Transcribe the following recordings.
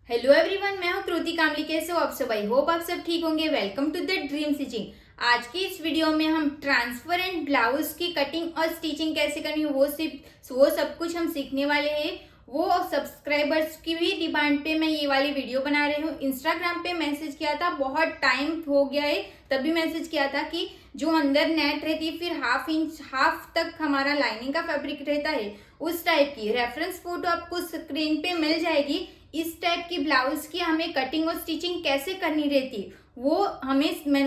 Hello everyone, मैं हूं कृति कामली। कैसे हो आप सब? आई होप आप सब ठीक होंगे। Welcome to the dream stitching. आज की इस वीडियो में हम ट्रांसपेरेंट ब्लाउज की कटिंग और स्टिचिंग कैसे करनी है वो सब कुछ हम सीखने वाले हैं। वो सब्सक्राइबर्स की भी डिमांड पे मैं ये वाली वीडियो बना रही हूँ। इंस्टाग्राम पे मैसेज किया था, बहुत टाइम हो गया है, तभी मैसेज किया था कि जो अंदर नेट रहती है, फिर हाफ तक हमारा लाइनिंग का फैब्रिक रहता है, उस टाइप की रेफरेंस फोटो आपको स्क्रीन पे मिल जाएगी। इस टाइप की ब्लाउज की हमें कटिंग और स्टिचिंग कैसे करनी रहती, वो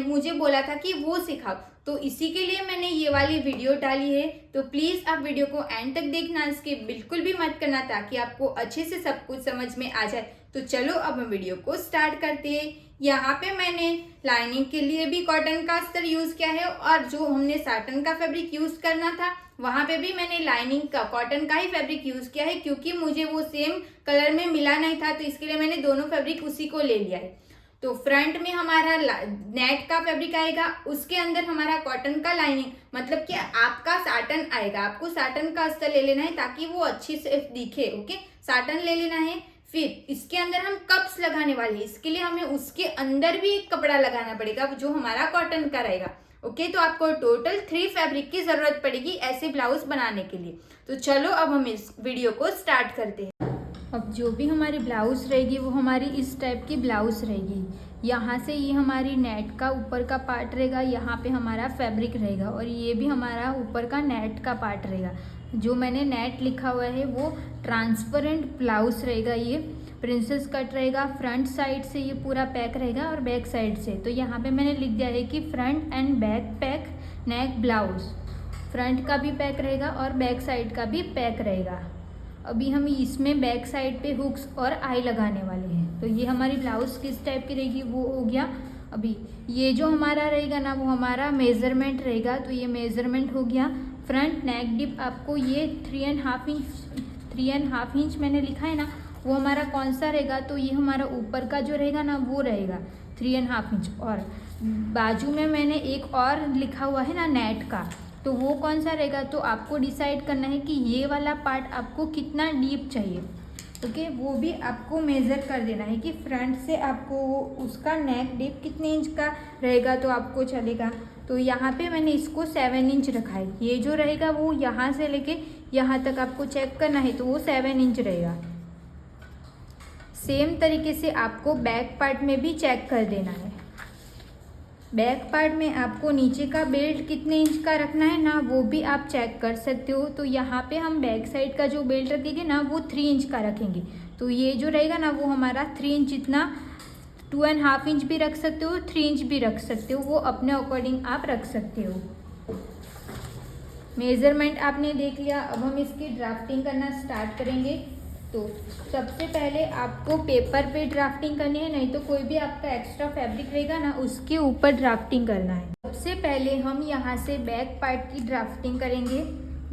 मुझे बोला था कि वो सिखाओ, तो इसी के लिए मैंने ये वाली वीडियो डाली है। तो प्लीज आप वीडियो को एंड तक देखना, इसके बिल्कुल भी मत करना, ताकि आपको अच्छे से सब कुछ समझ में आ जाए। तो चलो अब हम वीडियो को स्टार्ट करते हैं। यहाँ पे मैंने लाइनिंग के लिए भी कॉटन का अस्तर यूज किया है, और जो हमने साटन का फैब्रिक यूज करना था वहां पे भी मैंने लाइनिंग का कॉटन का ही फैब्रिक यूज किया है, क्योंकि मुझे वो सेम कलर में मिला नहीं था, तो इसके लिए मैंने दोनों फैब्रिक उसी को ले लिया है। तो फ्रंट में हमारा नेट का फैब्रिक आएगा, उसके अंदर हमारा कॉटन का लाइनिंग, मतलब कि आपका साटन आएगा। आपको साटन का अस्तर ले लेना है ताकि वो अच्छी से दिखे। ओके, साटन ले लेना है। फिर इसके अंदर हम कप्स लगाने वाले हैं, इसके लिए हमें उसके अंदर भी एक कपड़ा लगाना पड़ेगा जो हमारा कॉटन का रहेगा। ओके, तो आपको टोटल 3 फैब्रिक की जरूरत पड़ेगी ऐसे ब्लाउज बनाने के लिए। तो चलो अब हम इस वीडियो को स्टार्ट करते हैं। अब जो भी हमारी ब्लाउज रहेगी वो हमारी इस टाइप की ब्लाउज रहेगी। यहाँ से ये हमारी नेट का ऊपर का पार्ट रहेगा, यहाँ पे हमारा फैब्रिक रहेगा, और ये भी हमारा ऊपर का नेट का पार्ट रहेगा। जो मैंने नेट लिखा हुआ है वो ट्रांसपेरेंट ब्लाउज रहेगा। ये प्रिंसेस कट रहेगा, फ्रंट साइड से ये पूरा पैक रहेगा और बैक साइड से। तो यहाँ पे मैंने लिख दिया है कि front end back pack neck blouse. Front का भी पैक रहेगा और बैक साइड का भी पैक रहेगा। अभी हम इसमें बैक साइड पे हुक्स और आई लगाने वाले हैं। तो ये हमारी ब्लाउज किस टाइप की रहेगी वो हो गया। अभी ये जो हमारा रहेगा ना, वो हमारा मेजरमेंट रहेगा। तो ये मेजरमेंट हो गया। फ्रंट नेक डिप आपको ये 3.5 इंच मैंने लिखा है ना, वो हमारा कौन सा रहेगा? तो ये हमारा ऊपर का जो रहेगा ना वो रहेगा 3.5 इंच। और बाजू में मैंने एक और लिखा हुआ है ना नेट का, तो वो कौन सा रहेगा? तो आपको डिसाइड करना है कि ये वाला पार्ट आपको कितना डीप चाहिए। ओके, वो भी आपको मेज़र कर देना है कि फ्रंट से आपको उसका नेक डीप कितने इंच का रहेगा तो आपको चलेगा। तो यहाँ पे मैंने इसको 7 इंच रखा है। ये जो रहेगा वो यहाँ से लेके यहाँ तक आपको चेक करना है, तो वो 7 इंच रहेगा। सेम तरीके से आपको बैक पार्ट में भी चेक कर देना है। बैक पार्ट में आपको नीचे का बेल्ट कितने इंच का रखना है ना, वो भी आप चेक कर सकते हो। तो यहाँ पे हम बैक साइड का जो बेल्ट रखेंगे ना वो 3 इंच का रखेंगे। तो ये जो रहेगा ना वो हमारा 3 इंच, इतना 2.5 इंच भी रख सकते हो, 3 इंच भी रख सकते हो, वो अपने अकॉर्डिंग आप रख सकते हो। मेजरमेंट आपने देख लिया। अब हम इसकी ड्राफ्टिंग करना स्टार्ट करेंगे। तो सबसे पहले आपको पेपर पे ड्राफ्टिंग करनी है, नहीं तो कोई भी आपका एक्स्ट्रा फैब्रिक रहेगा ना उसके ऊपर ड्राफ्टिंग करना है। सबसे पहले हम यहाँ से बैक पार्ट की ड्राफ्टिंग करेंगे।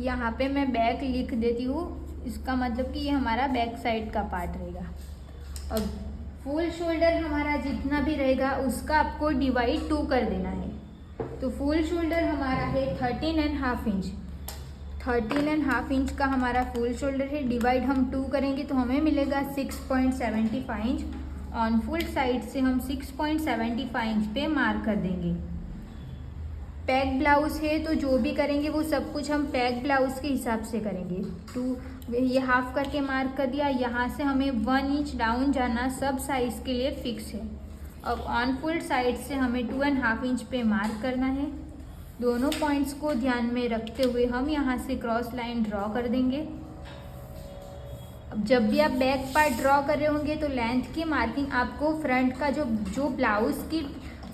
यहाँ पे मैं बैक लिख देती हूँ, इसका मतलब कि ये हमारा बैक साइड का पार्ट रहेगा। अब फुल शोल्डर हमारा जितना भी रहेगा उसका आपको डिवाइड 2 कर देना है। तो फुल शोल्डर हमारा है 13.5 इंच। 13.5 इंच का हमारा फुल शोल्डर है। डिवाइड हम 2 करेंगे तो हमें मिलेगा 6.75 इंच। ऑन फुल साइड से हम 6.75 इंच पे मार्क कर देंगे। पैक ब्लाउज है तो जो भी करेंगे वो सब कुछ हम पैक ब्लाउज के हिसाब से करेंगे। 2 ये हाफ करके मार्क कर दिया। यहाँ से हमें 1 इंच डाउन जाना सब साइज़ के लिए फिक्स है। अब ऑन फुल साइड से हमें 2.5 इंच पे मार्क करना है। दोनों पॉइंट्स को ध्यान में रखते हुए हम यहाँ से क्रॉस लाइन ड्रॉ कर देंगे। अब जब भी आप बैक पार्ट ड्रॉ कर रहे होंगे तो लेंथ की मार्किंग आपको फ्रंट का जो ब्लाउज की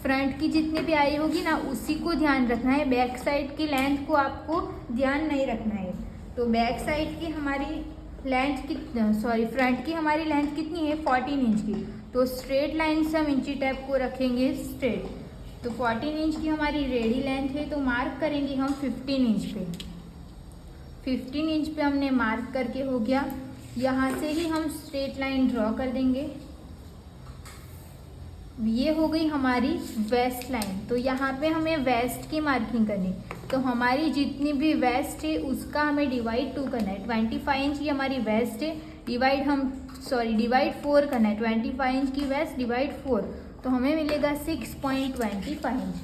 फ्रंट की जितनी भी आई होगी ना उसी को ध्यान रखना है। बैक साइड की लेंथ को आपको ध्यान नहीं रखना है। तो बैक साइड की हमारी फ्रंट की हमारी लेंथ कितनी है? 14 इंच की। तो स्ट्रेट लाइन से हम इंची टैप को रखेंगे स्ट्रेट। तो 14 इंच की हमारी रेडी लेंथ है, तो मार्क करेंगे हम 15 इंच पे। 15 इंच पे हमने मार्क करके हो गया। यहाँ से ही हम स्ट्रेट लाइन ड्रॉ कर देंगे। ये हो गई हमारी वेस्ट लाइन। तो यहाँ पे हमें वेस्ट की मार्किंग करनी। तो हमारी जितनी भी वेस्ट है उसका हमें डिवाइड 2 करना है। 25 इंच की हमारी वेस्ट है, डिवाइड हम डिवाइड 4 करना है। 25 इंच की वेस्ट डिवाइड 4, तो हमें मिलेगा 6.25।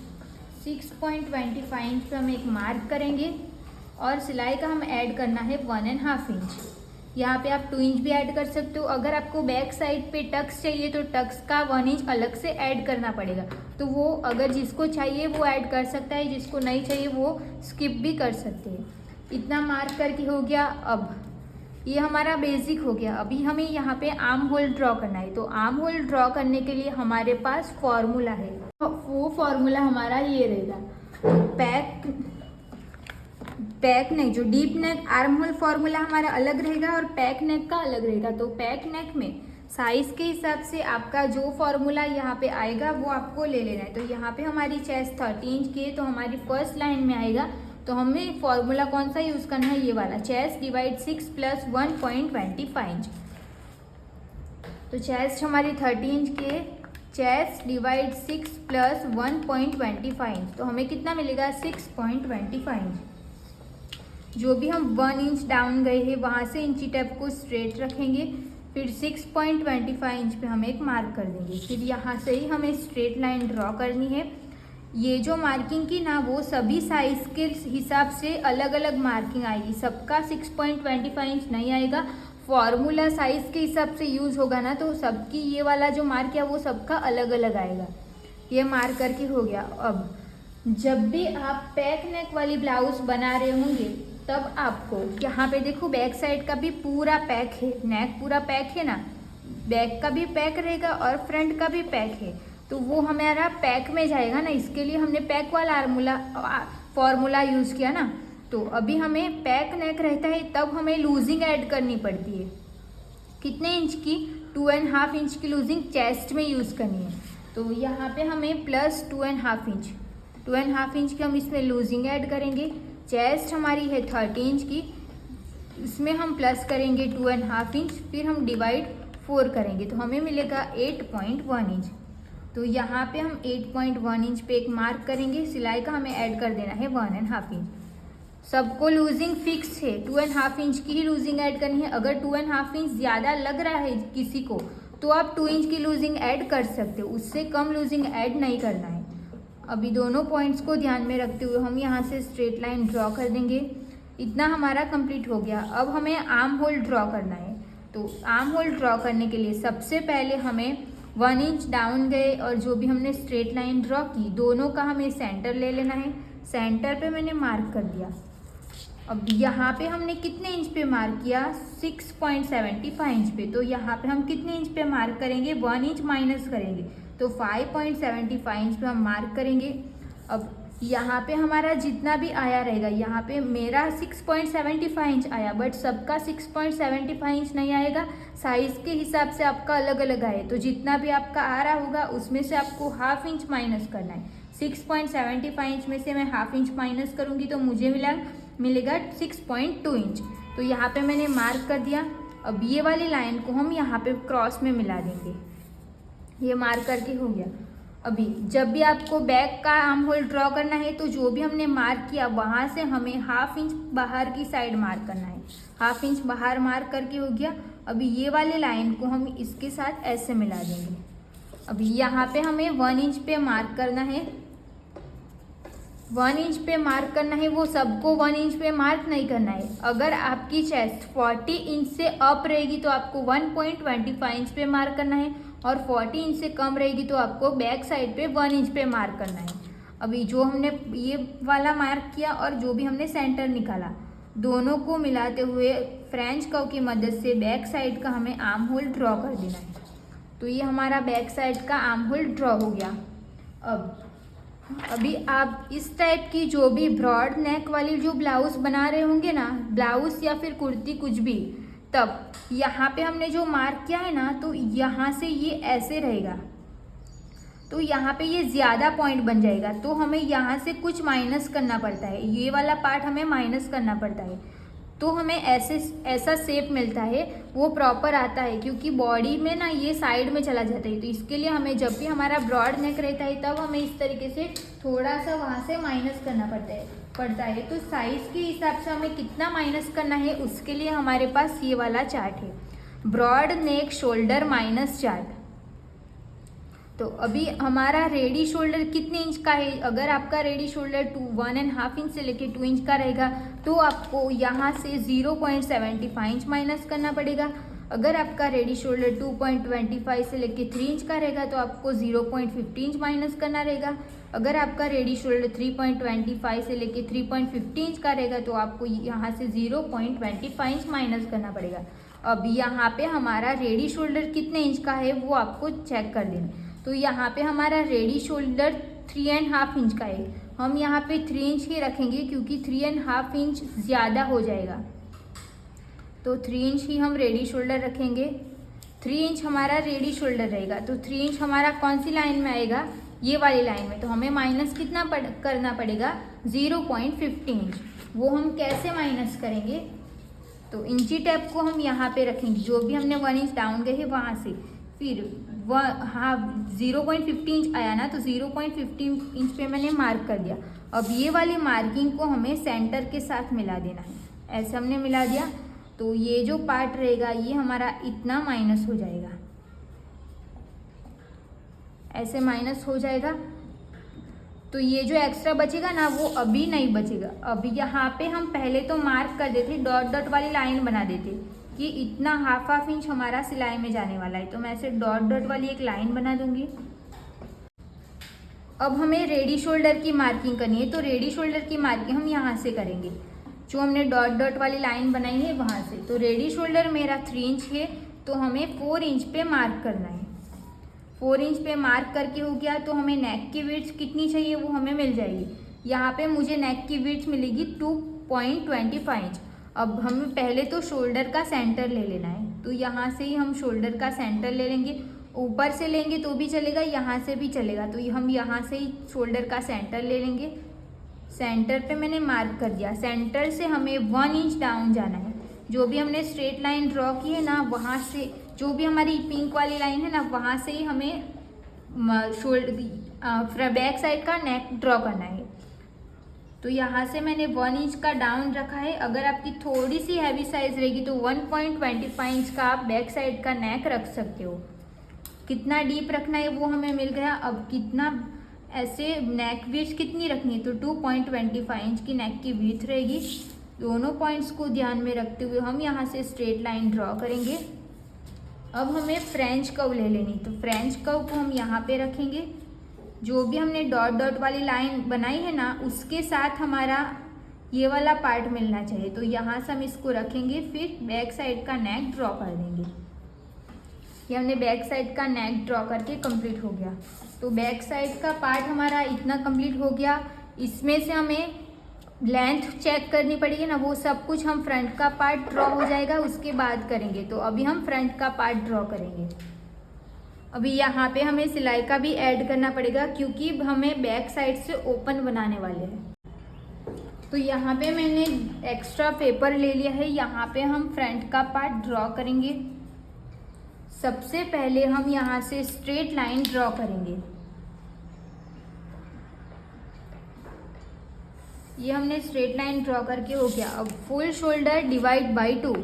6.25 इंच पे हम एक मार्क करेंगे और सिलाई का हम ऐड करना है 1.5 इंच। यहाँ पे आप 2 इंच भी ऐड कर सकते हो। अगर आपको बैक साइड पे टक्स चाहिए तो टक्स का 1 इंच अलग से ऐड करना पड़ेगा, तो वो अगर जिसको चाहिए वो ऐड कर सकता है, जिसको नहीं चाहिए वो स्किप भी कर सकते हैं। इतना मार्क करके हो गया। अब ये हमारा बेसिक हो गया। अभी हमें यहाँ पे आर्म होल ड्रॉ करना है। तो आर्म होल ड्रॉ करने के लिए हमारे पास फॉर्मूला है। वो फॉर्मूला हमारा ये रहेगा, पैक नेक, जो deep neck arm hole formula हमारा अलग रहेगा और पैक नेक का अलग रहेगा। तो पैक नेक में साइज के हिसाब से आपका जो फॉर्मूला यहाँ पे आएगा वो आपको ले लेना है। तो यहाँ पे हमारी चेस्ट 30 इंच की है, तो हमारी फर्स्ट लाइन में आएगा तो हमें फॉर्मूला कौन सा यूज़ करना है, ये वाला, चेस्ट डिवाइड 6 प्लस 1.25 इंच। तो चेस्ट हमारी 30 इंच की है, चेस्ट डिवाइड 6 प्लस 1.25 इंच, तो हमें कितना मिलेगा 6.25 इंच। जो भी हम 1 इंच डाउन गए हैं वहाँ से इंची टेप को स्ट्रेट रखेंगे, फिर 6.25 इंच पे हम एक मार्क कर देंगे। फिर यहाँ से ही हमें स्ट्रेट लाइन ड्रॉ करनी है। ये जो मार्किंग की ना, वो सभी साइज के हिसाब से अलग अलग मार्किंग आएगी, सबका 6.25 इंच नहीं आएगा। फॉर्मूला साइज के हिसाब से यूज़ होगा ना, तो सबकी ये वाला जो मार्क है वो सबका अलग अलग आएगा। ये मार्क करके हो गया। अब जब भी आप पैक नेक वाली ब्लाउज बना रहे होंगे तब आपको यहाँ पे देखो बैक साइड का भी पूरा पैक है, नेक पूरा पैक है ना, बैक का भी पैक रहेगा और फ्रंट का भी पैक है, तो वो हमारा पैक में जाएगा ना, इसके लिए हमने पैक वाला फॉर्मूला यूज़ किया ना। तो अभी हमें पैक नेक रहता है तब हमें लूजिंग ऐड करनी पड़ती है। कितने इंच की, 2.5 इंच की लूजिंग चेस्ट में यूज़ करनी है। तो यहाँ पे हमें प्लस 2.5 इंच, 2.5 इंच की हम इसमें लूजिंग ऐड करेंगे। चेस्ट हमारी है 30 इंच की, इसमें हम प्लस करेंगे 2.5 इंच, फिर हम डिवाइड 4 करेंगे तो हमें मिलेगा 8.1 इंच। तो यहाँ पे हम 8.1 इंच पे एक मार्क करेंगे। सिलाई का हमें ऐड कर देना है 1.5 इंच। सबको लूजिंग फिक्स है, 2.5 इंच की ही लूजिंग ऐड करनी है। अगर 2.5 इंच ज़्यादा लग रहा है किसी को तो आप 2 इंच की लूजिंग ऐड कर सकते हो, उससे कम लूजिंग ऐड नहीं करना है। अभी दोनों पॉइंट्स को ध्यान में रखते हुए हम यहाँ से स्ट्रेट लाइन ड्रॉ कर देंगे। इतना हमारा कंप्लीट हो गया। अब हमें आर्म होल ड्रॉ करना है। तो आर्म होल ड्रॉ करने के लिए सबसे पहले हमें 1 इंच डाउन गए और जो भी हमने स्ट्रेट लाइन ड्रॉ की, दोनों का हमें सेंटर ले लेना है। सेंटर पे मैंने मार्क कर दिया। अब यहाँ पे हमने कितने इंच पे मार्क किया, 6.75 इंच पे। तो यहाँ पे हम कितने इंच पे मार्क करेंगे, 1 इंच माइनस करेंगे, तो 5.75 इंच पे हम मार्क करेंगे। अब यहाँ पे हमारा जितना भी आया रहेगा, यहाँ पे मेरा 6.75 इंच आया, बट सबका 6.75 इंच नहीं आएगा, साइज़ के हिसाब से आपका अलग अलग आए। तो जितना भी आपका आ रहा होगा उसमें से आपको हाफ इंच माइनस करना है। 6.75 इंच में से मैं हाफ इंच माइनस करूँगी तो मुझे मिलेगा 6.2 इंच। तो यहाँ पे मैंने मार्क कर दिया। अब ये वाली लाइन को हम यहाँ पे क्रॉस में मिला देंगे। ये मार्क करके हो गया। अभी जब भी आपको बैक का आर्म होल ड्रॉ करना है तो जो भी हमने मार्क किया वहाँ से हमें हाफ इंच बाहर की साइड मार्क करना है। हाफ इंच बाहर मार्क करके हो गया। अभी ये वाले लाइन को हम इसके साथ ऐसे मिला देंगे। अभी यहाँ पे हमें 1 इंच पे मार्क करना है। 1 इंच पे मार्क करना है, वो सबको 1 इंच पे मार्क नहीं करना है। अगर आपकी चेस्ट 40 इंच से अप रहेगी तो आपको 1.25 इंच पे मार्क करना है, और 40 इंच से कम रहेगी तो आपको बैक साइड पे 1 इंच पे मार्क करना है। अभी जो हमने ये वाला मार्क किया और जो भी हमने सेंटर निकाला, दोनों को मिलाते हुए फ्रेंच कर्व की मदद से बैक साइड का हमें आर्म होल ड्रॉ कर देना है। तो ये हमारा बैक साइड का आर्म होल ड्रॉ हो गया। अभी आप इस टाइप की जो भी ब्रॉड नेक वाली जो ब्लाउज बना रहे होंगे ना, ब्लाउज या फिर कुर्ती कुछ भी, तब यहाँ पे हमने जो मार्क किया है ना, तो यहाँ से ये ऐसे रहेगा, तो यहाँ पे ये ज़्यादा पॉइंट बन जाएगा, तो हमें यहाँ से कुछ माइनस करना पड़ता है। ये वाला पार्ट हमें माइनस करना पड़ता है, तो हमें ऐसा शेप मिलता है, वो प्रॉपर आता है, क्योंकि बॉडी में ना ये साइड में चला जाता है। तो इसके लिए हमें जब भी हमारा ब्रॉड नेक रहता है तब हमें इस तरीके से थोड़ा सा वहाँ से माइनस करना पड़ता है। तो साइज़ के हिसाब से हमें कितना माइनस करना है उसके लिए हमारे पास ये वाला चार्ट है। Broad neck shoulder minus chart. तो अभी हमारा रेडी शोल्डर कितने इंच का है? अगर आपका रेडी शोल्डर 1.5 इंच से लेके 2 इंच का रहेगा तो आपको यहाँ से 0.75 इंच माइनस करना पड़ेगा। अगर आपका रेडी शोल्डर 2.25 से लेके 3 इंच का रहेगा तो आपको 0.50 इंच माइनस करना रहेगा। अगर आपका रेडी शोल्डर 3.25 से लेके 3.50 इंच का रहेगा तो आपको यहाँ से 0.25 इंच माइनस करना पड़ेगा। अब यहाँ पे हमारा रेडी शोल्डर कितने इंच का है वो आपको चेक कर देना। तो यहाँ पे हमारा रेडी शोल्डर 3.5 इंच का है, हम यहाँ पे 3 इंच ही रखेंगे क्योंकि 3.5 इंच ज़्यादा हो जाएगा। तो 3 इंच ही हम रेडी शोल्डर रखेंगे। 3 इंच हमारा रेडी शोल्डर रहेगा। तो 3 इंच हमारा कौन सी लाइन में आएगा? ये वाली लाइन में। तो हमें माइनस कितना करना पड़ेगा? 0.50 इंच। वो हम कैसे माइनस करेंगे? तो इंची टेप को हम यहाँ पे रखेंगे, जो भी हमने 1 इंच डाउन गए हैं वहाँ से। फिर 0.50 इंच आया ना, तो 0.50 इंच पे मैंने मार्क कर दिया। अब ये वाली मार्किंग को हमें सेंटर के साथ मिला देना है। ऐसे हमने मिला दिया तो ये जो पार्ट रहेगा ये हमारा इतना माइनस हो जाएगा, ऐसे माइनस हो जाएगा। तो ये जो एक्स्ट्रा बचेगा ना वो अभी नहीं बचेगा। अभी यहाँ पे हम पहले तो मार्क कर देते, डॉट डॉट वाली लाइन बना देते कि इतना हाफ इंच हमारा सिलाई में जाने वाला है। तो मैं ऐसे डॉट डॉट वाली एक लाइन बना दूंगी। अब हमें रेडी शोल्डर की मार्किंग करनी है। तो रेडी शोल्डर की मार्किंग हम यहाँ से करेंगे, जो हमने डॉट डॉट वाली लाइन बनाई है वहाँ से। तो रेडी शोल्डर मेरा 3 इंच है तो हमें 4 इंच पे मार्क करना है। 4 इंच पे मार्क करके हो गया तो हमें नेक की विड्थ कितनी चाहिए वो हमें मिल जाएगी। यहाँ पे मुझे नेक की विड्थ मिलेगी 2.25 इंच। अब हमें पहले तो शोल्डर का सेंटर ले लेना है। तो यहाँ से ही हम शोल्डर का सेंटर ले लेंगे। ऊपर से लेंगे तो भी चलेगा, यहाँ से भी चलेगा। तो हम यहाँ से ही शोल्डर का सेंटर ले लेंगे। सेंटर पे मैंने मार्क कर दिया। सेंटर से हमें 1 इंच डाउन जाना है। जो भी हमने स्ट्रेट लाइन ड्रॉ की है ना, वहाँ से जो भी हमारी पिंक वाली लाइन है ना, वहाँ से ही हमें शोल्डर बैक साइड का नेक ड्रॉ करना है। तो यहाँ से मैंने 1 इंच का डाउन रखा है। अगर आपकी थोड़ी सी हैवी साइज रहेगी तो 1.25 इंच का आप बैक साइड का नेक रख सकते हो। कितना डीप रखना है वो हमें मिल गया। अब कितना ऐसे नेक विड्थ कितनी रखनी है? तो 2.25 इंच की नेक की विड्थ रहेगी। दोनों पॉइंट्स को ध्यान में रखते हुए हम यहाँ से स्ट्रेट लाइन ड्रॉ करेंगे। अब हमें फ्रेंच कर्व ले लेनी। तो फ्रेंच कर्व को हम यहाँ पे रखेंगे। जो भी हमने डॉट डॉट वाली लाइन बनाई है ना, उसके साथ हमारा ये वाला पार्ट मिलना चाहिए। तो यहाँ से हम इसको रखेंगे। फिर बैक साइड का नेक ड्रॉ कर देंगे। ये हमने बैक साइड का नेक ड्रॉ करके कंप्लीट हो गया। तो बैक साइड का पार्ट हमारा इतना कंप्लीट हो गया। इसमें से हमें लेंथ चेक करनी पड़ेगी ना, वो सब कुछ हम फ्रंट का पार्ट ड्रॉ हो जाएगा उसके बाद करेंगे। तो अभी हम फ्रंट का पार्ट ड्रॉ करेंगे। अभी यहाँ पे हमें सिलाई का भी ऐड करना पड़ेगा क्योंकि हमें बैक साइड से ओपन बनाने वाले हैं। तो यहाँ पे मैंने एक्स्ट्रा पेपर ले लिया है। यहाँ पे हम फ्रंट का पार्ट ड्रॉ करेंगे। सबसे पहले हम यहाँ से स्ट्रेट लाइन ड्रॉ करेंगे। ये हमने स्ट्रेट लाइन ड्रॉ करके हो गया। अब full shoulder divide by 2,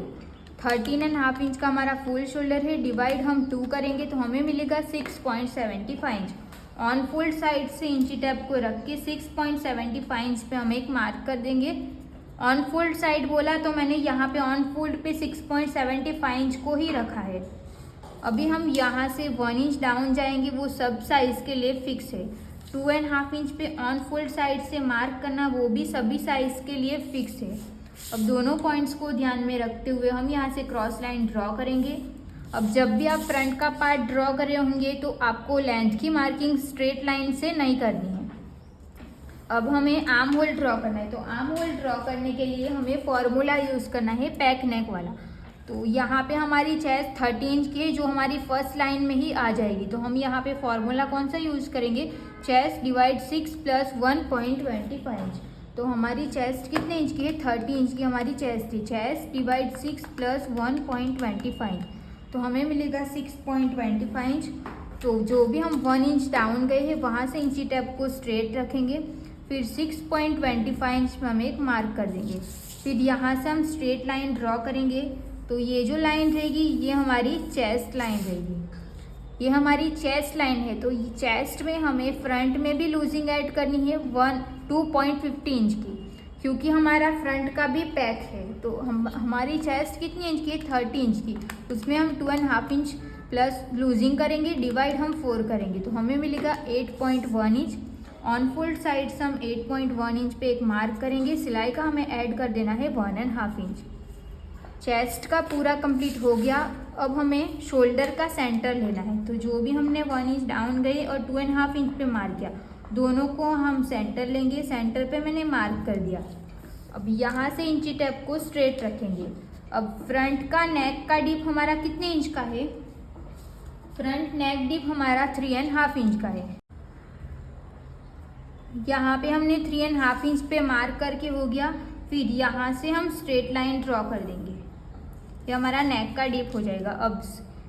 13.5 inch का हमारा फुल शोल्डर है। डिवाइड हम 2 करेंगे तो हमें मिलेगा 6.75 इंच। ऑन फुल साइड से इंची टेप को रख के 6.75 इंच पे हम एक मार्क कर देंगे। ऑन फोल्ड साइड बोला तो मैंने यहाँ पे ऑन फोल्ड पे 6.75 इंच को ही रखा है। अभी हम यहाँ से 1 इंच डाउन जाएंगे, वो सब साइज़ के लिए फिक्स है। 2.5 इंच पे ऑन फोल्ड साइड से मार्क करना, वो भी सभी साइज़ के लिए फिक्स है। अब दोनों पॉइंट्स को ध्यान में रखते हुए हम यहाँ से क्रॉस लाइन ड्रॉ करेंगे। अब जब भी आप फ्रंट का पार्ट ड्रॉ कर रहे होंगे तो आपको लेंथ की मार्किंग स्ट्रेट लाइन से नहीं करनी है। अब हमें आर्म होल ड्रॉ करना है। तो आर्म होल ड्रॉ करने के लिए हमें फॉर्मूला यूज़ करना है पैक नेक वाला। तो यहाँ पे हमारी चेस्ट 30 इंच की है, जो हमारी फर्स्ट लाइन में ही आ जाएगी। तो हम यहाँ पे फॉर्मूला कौन सा यूज़ करेंगे? Chest divide 6 plus 1.25 inch. तो हमारी चेस्ट कितने इंच की है? 30 इंच की हमारी चेस्ट है। चेस्ट डिवाइड 6 प्लस 1.25, तो हमें मिलेगा 6.25 इंच। तो जो भी हम 1 इंच डाउन गए हैं वहाँ से इंची टेप को स्ट्रेट रखेंगे। फिर 6.25 इंच में हम एक मार्क कर देंगे। फिर यहाँ से हम स्ट्रेट लाइन ड्रॉ करेंगे। तो ये जो लाइन रहेगी ये हमारी चेस्ट लाइन रहेगी, ये हमारी चेस्ट लाइन है। तो चेस्ट में हमें फ्रंट में भी लूजिंग ऐड करनी है 2.50 इंच की, क्योंकि हमारा फ्रंट का भी पैक है। तो हमारी चेस्ट कितनी इंच की है, 30 इंच की, उसमें हम 2.5 इंच प्लस लूजिंग करेंगे, डिवाइड हम 4 करेंगे तो हमें मिलेगा 8.1 इंच। ऑन फोल्ड साइड से हम 8.1 इंच पे एक मार्क करेंगे, सिलाई का हमें ऐड कर देना है 1.5 इंच। चेस्ट का पूरा कंप्लीट हो गया। अब हमें शोल्डर का सेंटर लेना है, तो जो भी हमने 1 इंच डाउन गए और 2.5 इंच पे मार्क किया, दोनों को हम सेंटर लेंगे। सेंटर पे मैंने मार्क कर दिया। अब यहाँ से इंची टेप को स्ट्रेट रखेंगे। अब फ्रंट का नेक का डीप हमारा कितने इंच का है, फ्रंट नेक डीप हमारा 3.5 इंच का है। यहाँ पे हमने 3.5 इंच पे मार्क करके हो गया। फिर यहाँ से हम स्ट्रेट लाइन ड्रॉ कर देंगे, ये हमारा नेक का डीप हो जाएगा। अब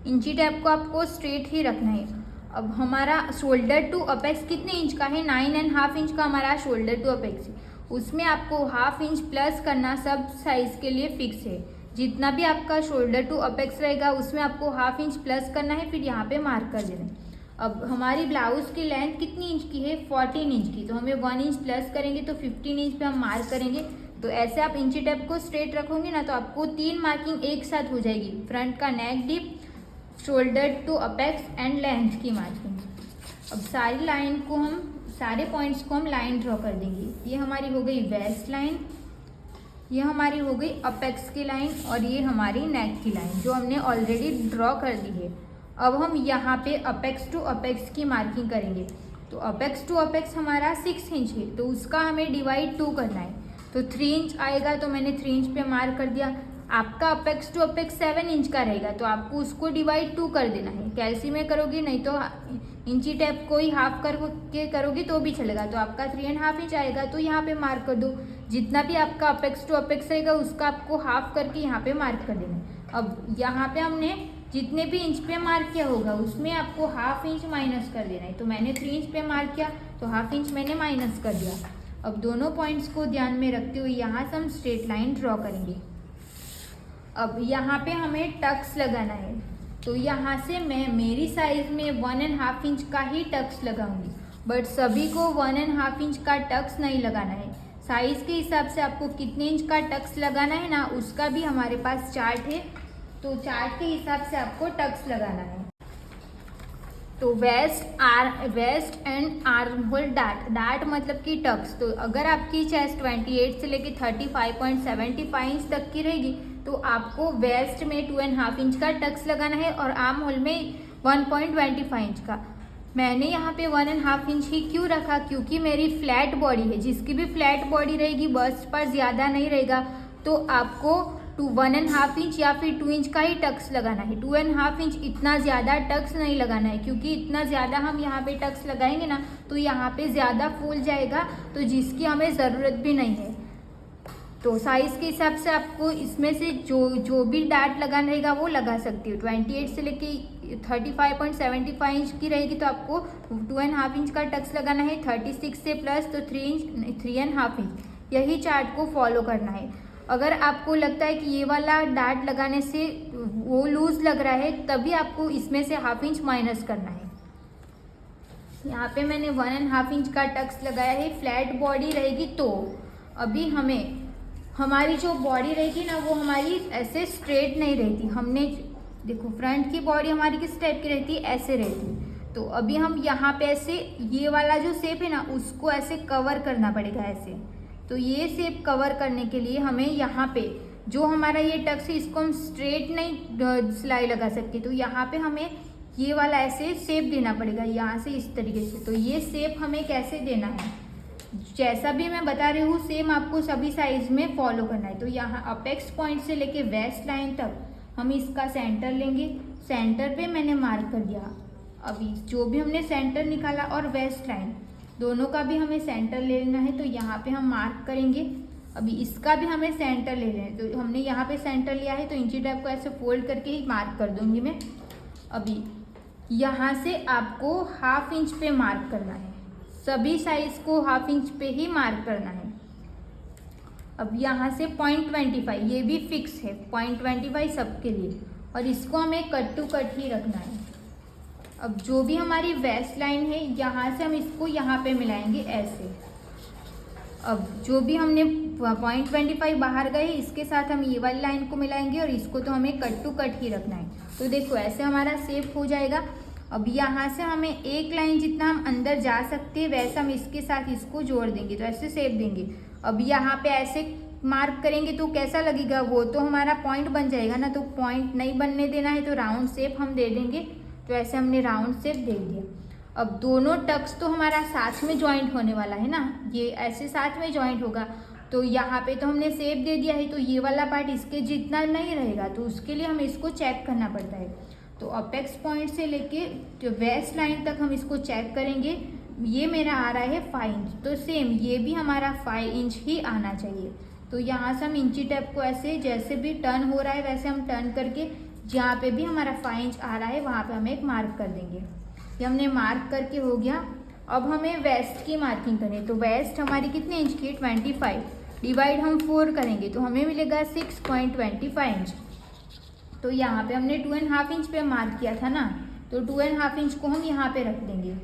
इंची टेप को आपको स्ट्रेट ही रखना है। अब हमारा शोल्डर टू अपेक्स कितने इंच का है, 9.5 इंच का हमारा शोल्डर टू अपेक्स है। उसमें आपको 1/2 इंच प्लस करना सब साइज़ के लिए फिक्स है। जितना भी आपका शोल्डर टू अपेक्स रहेगा उसमें आपको 1/2 इंच प्लस करना है, फिर यहाँ पे मार्क कर देना है। अब हमारी ब्लाउज़ की लेंथ कितनी इंच की है, 14 इंच की, तो हमें 1 इंच प्लस करेंगे तो 15 इंच पे हम मार्क करेंगे। तो ऐसे आप इंची टेप को स्ट्रेट रखोगे ना तो आपको 3 मार्किंग एक साथ हो जाएगी, फ्रंट का neck deep, shoulder to apex and length की मार्किंग। अब सारी लाइन को हम, सारे पॉइंट्स को हम लाइन ड्रॉ कर देंगे। ये हमारी हो गई वेस्ट लाइन, ये हमारी हो गई अपेक्स की लाइन, और ये हमारी नेक की लाइन जो हमने ऑलरेडी ड्रॉ कर दी है। अब हम यहाँ पे अपेक्स टू अपेक्स की मार्किंग करेंगे। तो अपेक्स टू अपेक्स हमारा 6 इंच है, तो उसका हमें डिवाइड 2 करना है। तो 3 इंच आएगा, तो मैंने 3 इंच पे मार्क कर दिया। आपका अपेक्स टू अपेक्स 7 इंच का रहेगा, तो आपको उसको डिवाइड 2 कर देना है। कैल्सी में करोगे, नहीं तो इंची टेप को ही हाफ करके करोगे तो भी चलेगा। तो आपका 3.5 इंच आएगा, तो यहाँ पे मार्क कर दो। जितना भी आपका अपेक्स टू अपेक्स रहेगा उसका आपको हाफ करके यहाँ पे मार्क कर देना है। अब यहाँ पे हमने जितने भी इंच पे मार्क किया होगा उसमें आपको 1/2 इंच माइनस कर देना है। तो मैंने 3 इंच पे मार्क किया तो 1/2 इंच मैंने माइनस कर दिया। अब दोनों पॉइंट्स को ध्यान में रखते हुए यहाँ से हम स्ट्रेट लाइन ड्रॉ करेंगे। अब यहाँ पे हमें टक्स लगाना है, तो यहाँ से मैं मेरी साइज़ में 1.5 इंच का ही टक्स लगाऊंगी, बट सभी को 1.5 इंच का टक्स नहीं लगाना है। साइज़ के हिसाब से आपको कितने इंच का टक्स लगाना है ना, उसका भी हमारे पास चार्ट है, तो चार्ट के हिसाब से आपको टक्स लगाना है। तो waist and armhole dart मतलब कि टक्स। तो अगर आपकी चेस्ट 28 से लेके 35.75 इंच तक की रहेगी तो आपको वेस्ट में 2.5 इंच का टक्स लगाना है और आर्म होल में 1.25 इंच का। मैंने यहाँ पे 1.5 इंच ही क्यों रखा, क्योंकि मेरी फ्लैट बॉडी है। जिसकी भी फ्लैट बॉडी रहेगी, बस्ट पर ज़्यादा नहीं रहेगा, तो आपको 1.5 इंच या फिर 2 इंच का ही टक्स लगाना है। 2.5 इंच इतना ज़्यादा टक्स नहीं लगाना है, क्योंकि इतना ज़्यादा हम यहाँ पे टक्स लगाएंगे ना तो यहाँ पे ज़्यादा फूल जाएगा, तो जिसकी हमें ज़रूरत भी नहीं है। तो साइज़ के हिसाब से आपको इसमें से जो भी डार्ट लगाना रहेगा वो लगा सकती हो। 28 से लेके 35.75 इंच की रहेगी तो आपको 2.5 इंच का टक्स लगाना है। 36 से प्लस तो 3.5 इंच, यही चार्ट को फॉलो करना है। अगर आपको लगता है कि ये वाला डार्ट लगाने से वो लूज लग रहा है, तभी आपको इसमें से 1/2 इंच माइनस करना है। यहाँ पे मैंने 1.5 इंच का टक्स लगाया है। फ्लैट बॉडी रहेगी तो अभी हमारी जो बॉडी रहेगी ना वो हमारी ऐसे स्ट्रेट नहीं रहती। हमने देखो फ्रंट की बॉडी हमारी किस टाइप की रहती है, ऐसे रहती है। तो अभी हम यहाँ पे ऐसे ये वाला जो शेप है ना उसको ऐसे कवर करना पड़ेगा ऐसे। तो ये शेप कवर करने के लिए हमें यहाँ पे जो हमारा ये टक्स है इसको हम स्ट्रेट नहीं सिलाई लगा सकते, तो यहाँ पे हमें ये वाला ऐसे शेप देना पड़ेगा, यहाँ से इस तरीके से। तो ये शेप हमें कैसे देना है, जैसा भी मैं बता रही हूँ सेम आपको सभी साइज में फॉलो करना है। तो यहाँ अपेक्स पॉइंट से लेके वेस्ट लाइन तक हम इसका सेंटर लेंगे। सेंटर पे मैंने मार्क कर दिया। अभी जो भी हमने सेंटर निकाला और वेस्ट लाइन दोनों का भी हमें सेंटर ले लेना है, तो यहाँ पे हम मार्क करेंगे। अभी इसका भी हमें सेंटर ले लेना है, तो हमने यहाँ पे सेंटर लिया है तो इंची टेप को ऐसे फोल्ड करके ही मार्क कर दूंगी मैं। अभी यहाँ से आपको 1/2 इंच पे मार्क करना है, सभी साइज को 1/2 इंच पे ही मार्क करना है। अब यहाँ से 0.25 ये भी फिक्स है, 0.25 सबके लिए, और इसको हमें कट टू कट ही रखना है। अब जो भी हमारी वेस्ट लाइन है यहाँ से हम इसको यहाँ पे मिलाएंगे ऐसे। अब जो भी हमने 0.25 बाहर गए इसके साथ हम ये वाली लाइन को मिलाएंगे और इसको तो हमें कट टू कट ही रखना है। तो देखो ऐसे हमारा शेप हो जाएगा। अब यहाँ से हमें एक लाइन जितना हम अंदर जा सकते हैं वैसा हम इसके साथ इसको जोड़ देंगे, तो ऐसे शेप देंगे। अब यहाँ पे ऐसे मार्क करेंगे तो कैसा लगेगा, वो तो हमारा पॉइंट बन जाएगा ना, तो पॉइंट नहीं बनने देना है तो राउंड शेप हम दे देंगे। तो ऐसे हमने राउंड शेप दे दिया। अब दोनों टक्स तो हमारा साथ में ज्वाइंट होने वाला है ना, ये ऐसे साथ में ज्वाइंट होगा। तो यहाँ पे तो हमने शेप दे दिया है, तो ये वाला पार्ट इसके जितना नहीं रहेगा, तो उसके लिए हमें इसको चेक करना पड़ता है। तो अपेक्स पॉइंट से लेके जो वेस्ट लाइन तक हम इसको चेक करेंगे। ये मेरा आ रहा है 5 इंच, तो सेम ये भी हमारा 5 इंच ही आना चाहिए। तो यहाँ से हम इंची टेप को ऐसे जैसे भी टर्न हो रहा है वैसे हम टर्न करके जहाँ पे भी हमारा 5 इंच आ रहा है वहाँ पे हम एक मार्क कर देंगे। ये हमने मार्क करके हो गया। अब हमें वेस्ट की मार्किंग करनी है। तो वेस्ट हमारी कितने इंच की, 25, डिवाइड हम 4 करेंगे तो हमें मिलेगा 6.25 इंच। तो यहाँ पे हमने 2.5 इंच पे मार्क किया था ना, तो 2.5 इंच को हम यहाँ पे रख देंगे।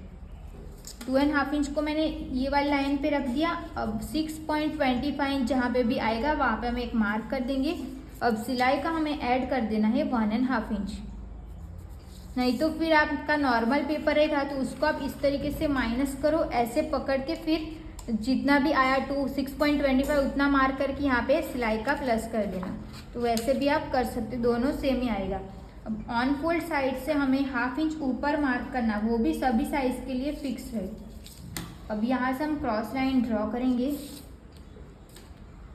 2.5 इंच को मैंने ये वाली लाइन पे रख दिया। अब 6.25 इंच जहाँ पे भी आएगा वहाँ पे हम एक मार्क कर देंगे। अब सिलाई का हमें ऐड कर देना है 1.5 इंच, नहीं तो फिर आपका नॉर्मल पेपर रहेगा तो उसको आप इस तरीके से माइनस करो, ऐसे पकड़ के फिर जितना भी आया 6.25 उतना मार्क करके यहाँ पे सिलाई का प्लस कर देना। तो वैसे भी आप कर सकते, दोनों सेम ही आएगा। अब ऑन फोल्ड साइड से हमें 1/2 इंच ऊपर मार्क करना, वो भी सभी साइज के लिए फिक्स है। अब यहाँ से हम क्रॉस लाइन ड्रॉ करेंगे।